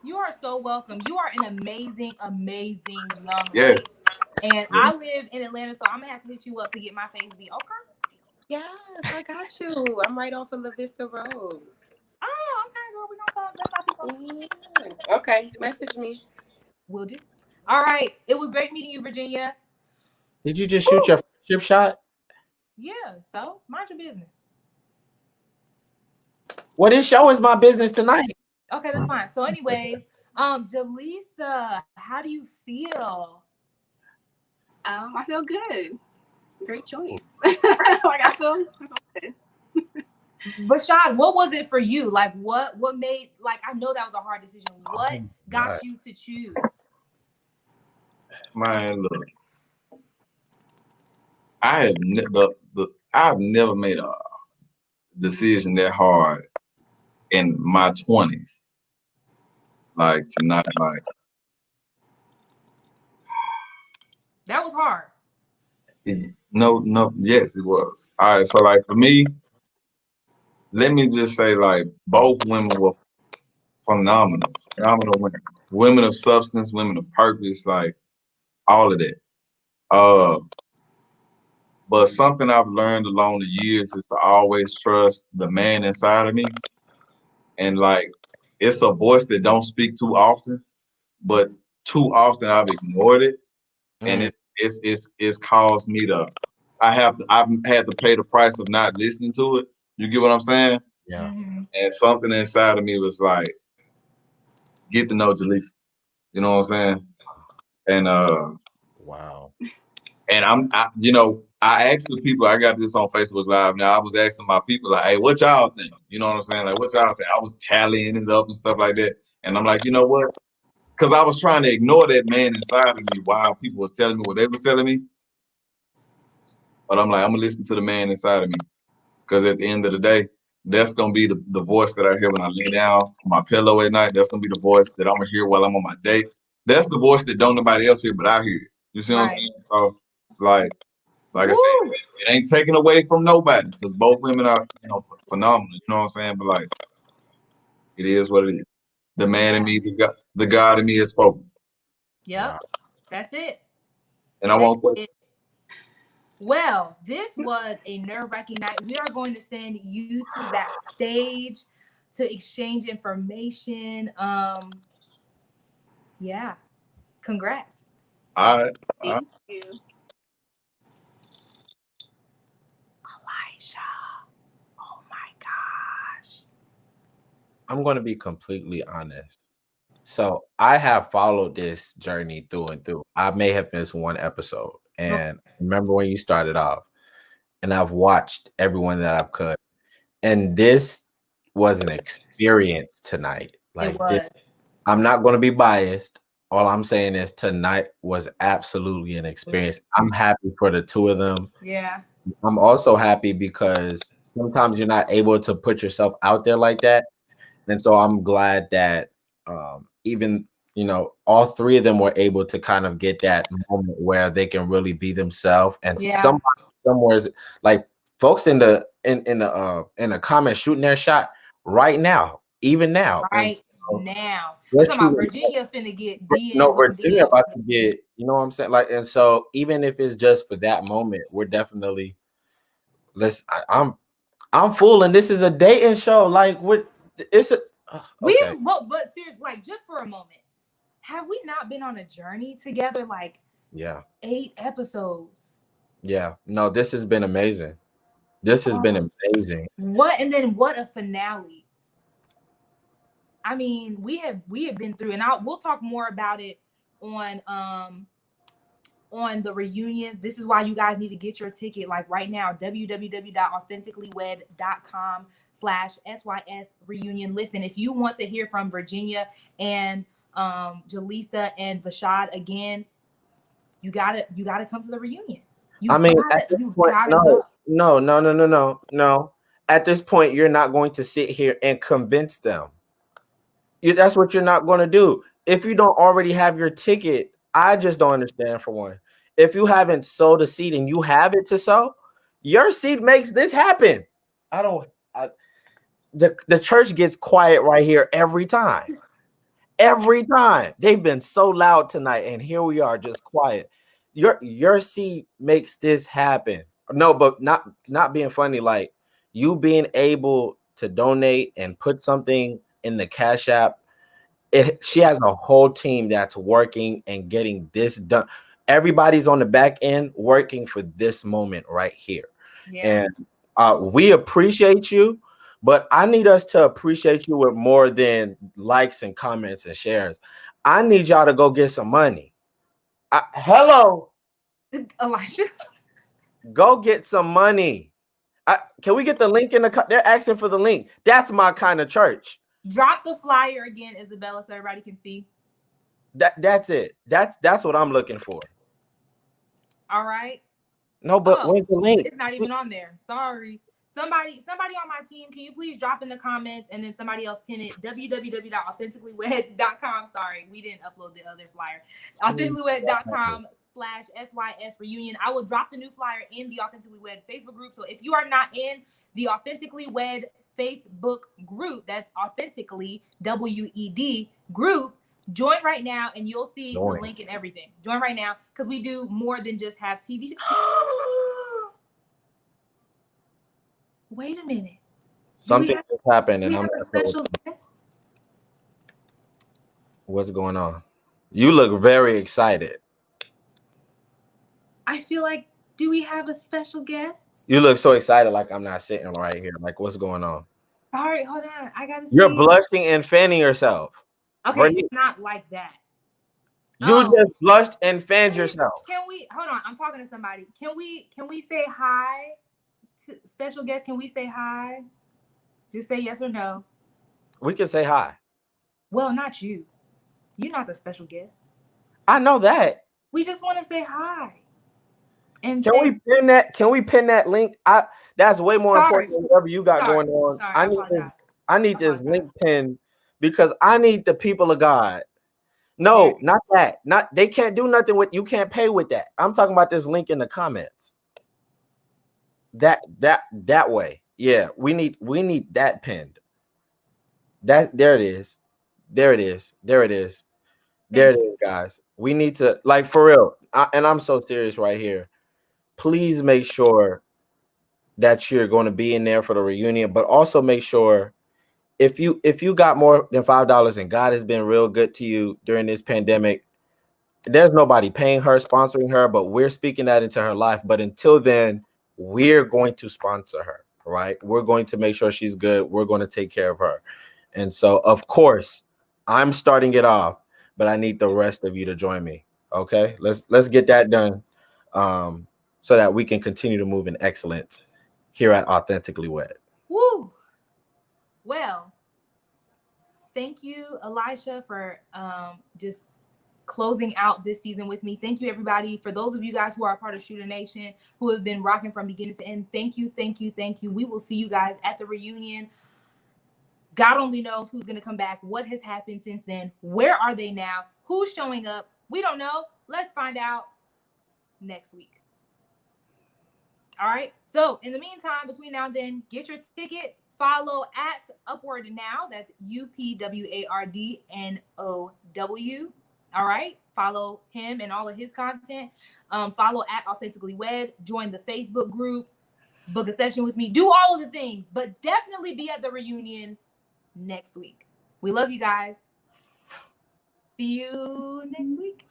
You are so welcome. You are an amazing, amazing young lady. Yes. And I live in Atlanta, so I'm gonna have to hit you up to get my face beat. Okay. Yes, I got you. I'm right off of La Vista Road. Oh, okay, girl. We gonna talk. That's not too far. Yeah. Okay, message me. Will do. All right. It was great meeting you, Virginia. Did you just shoot your chip shot? Yeah. So mind your business. Well, this show is my business tonight. Okay, that's fine. So, anyways, Jaleesa, how do you feel? I feel good. Great choice. I feel good. Vashad, what was it for you? Like, what made, like, I know that was a hard decision. What got you to choose? Man, look. I've never made a decision that hard in my 20s. Like tonight, like That was hard. yes, it was. All right, so like for me, let me just say like both women were phenomenal women of substance, women of purpose, like all of that. But something I've learned along the years is to always trust the man inside of me, and like it's a voice that don't speak too often, but too often I've ignored it, and it's caused me to I've had to pay the price of not listening to it. You get what I'm saying? Yeah. And something inside of me was like, get to know Jaleesa. You know what I'm saying? And wow. And I asked the people, I got this on Facebook Live now. I was asking my people, like, hey, what y'all think? You know what I'm saying? Like, what y'all think? I was tallying it up and stuff like that. And I'm like, you know what? Because I was trying to ignore that man inside of me while people was telling me what they were telling me. But I'm like, I'm going to listen to the man inside of me. Because at the end of the day, that's going to be the voice that I hear when I lay down on my pillow at night. That's going to be the voice that I'm going to hear while I'm on my dates. That's the voice that don't nobody else hear, but I hear it. You see what I'm saying? So, like I said, it ain't taken away from nobody because both women are, phenomenal. You know what I'm saying? But like, it is what it is. The man in me, the God in me has spoken. Yep, wow. That's it. And I won't quit. Well, this was a nerve-wracking night. We are going to send you to that stage to exchange information. Yeah. Congrats. All right. Thank you. Elijah. Oh my gosh. I'm going to be completely honest. So I have followed this journey through and through. I may have missed one episode, and remember when you started off, and I've watched everyone that I've could, and this was an experience tonight. It This, was. I'm not going to be biased. All I'm saying is tonight was absolutely an experience. I'm happy for the two of them. Yeah. I'm also happy because sometimes you're not able to put yourself out there like that. And so I'm glad that even, all three of them were able to kind of get that moment where they can really be themselves. And somewhere, like folks in the comments shooting their shot right now, even now. Right and, now. I'm talking about Virginia finna get DMs. No, Virginia about to get, you know what I'm saying? Like, and so even if it's just for that moment, we're definitely I'm full, and this is a dating show. Like, what? It's a okay. But seriously, like, just for a moment, have we not been on a journey together? Like, 8 episodes. Yeah. No, this has been amazing. This has been amazing. What a finale. I mean, we have been through, and we'll talk more about it on the reunion. This is why you guys need to get your ticket like right now. www.authenticallywed.com/SYS reunion. Listen, if you want to hear from Virginia and Jaleesa and Vashad again, you gotta come to the reunion. No. At this point, you're not going to sit here and convince them. That's what you're not going to do. If you don't already have your ticket, I just don't understand, for one. If you haven't sold a seat and you have it to sow, your seat makes this happen. The church gets quiet right here every time. Every time. They've been so loud tonight, and here we are just quiet. Your seat makes this happen. No, but not being funny, like you being able to donate and put something in the Cash App. She has a whole team that's working and getting this done. Everybody's on the back end working for this moment right here. Yeah. And we appreciate you, but I need us to appreciate you with more than likes and comments and shares. I need y'all to go get some money. Hello, Elijah. Go get some money. Can we get the link in the? They're asking for the link. That's my kind of church. Drop the flyer again, Isabella, so everybody can see. That's it. That's what I'm looking for. All right. No, but where's the link? It's not even on there. Sorry. Somebody on my team, can you please drop in the comments and then somebody else pin it? www.authenticallywed.com. Sorry, we didn't upload the other flyer. authenticallywed.com/SYS reunion. I will drop the new flyer in the Authentically Wed Facebook group. So if you are not in the Authentically Wed Facebook group, that's Authentically WED group, join right now and you'll see the link and everything. Join right now because we do more than just have TV. Wait a minute. Something has happened, and I'm a special guest. What's going on? You look very excited. I feel like, do we have a special guest? You look so excited, like I'm not sitting right here. Like, what's going on? Sorry, hold on. I gotta. You're blushing and fanning yourself. Okay, it's not like that. You just blushed and fanned yourself. Can we hold on? I'm talking to somebody. Can we say hi to special guest? Can we say hi? Just say yes or no. We can say hi. Well, not you. You're not the special guest. I know that. We just want to say hi. And can we pin that? Can we pin that link? That's way more important than whatever you got going on. I need this link pinned because I need the people of God. No, not that. They can't do nothing with. You can't pay with that. I'm talking about this link in the comments. That way. Yeah, we need that pinned. There it is. There it is, guys. We need to, like, for real. And I'm so serious right here. Please make sure that you're going to be in there for the reunion, but also make sure if you got more than $5 and God has been real good to you during this pandemic, there's nobody paying her, sponsoring her, but we're speaking that into her life. But until then, we're going to sponsor her, right? We're going to make sure she's good. We're going to take care of her. And so, of course, I'm starting it off, but I need the rest of you to join me. Okay, let's get that done, so that we can continue to move in excellence here at Authentically Wed. Woo! Well, thank you, Elisha, for just closing out this season with me. Thank you, everybody. For those of you guys who are a part of Shooter Nation, who have been rocking from beginning to end, thank you, thank you, thank you. We will see you guys at the reunion. God only knows who's going to come back, what has happened since then, where are they now, who's showing up. We don't know. Let's find out next week. All right. So in the meantime, between now and then, get your ticket. Follow at Upward Now. That's UPWARDNOW. All right. Follow him and all of his content. Follow at Authentically Wed. Join the Facebook group. Book a session with me. Do all of the things, but definitely be at the reunion next week. We love you guys. See you next week.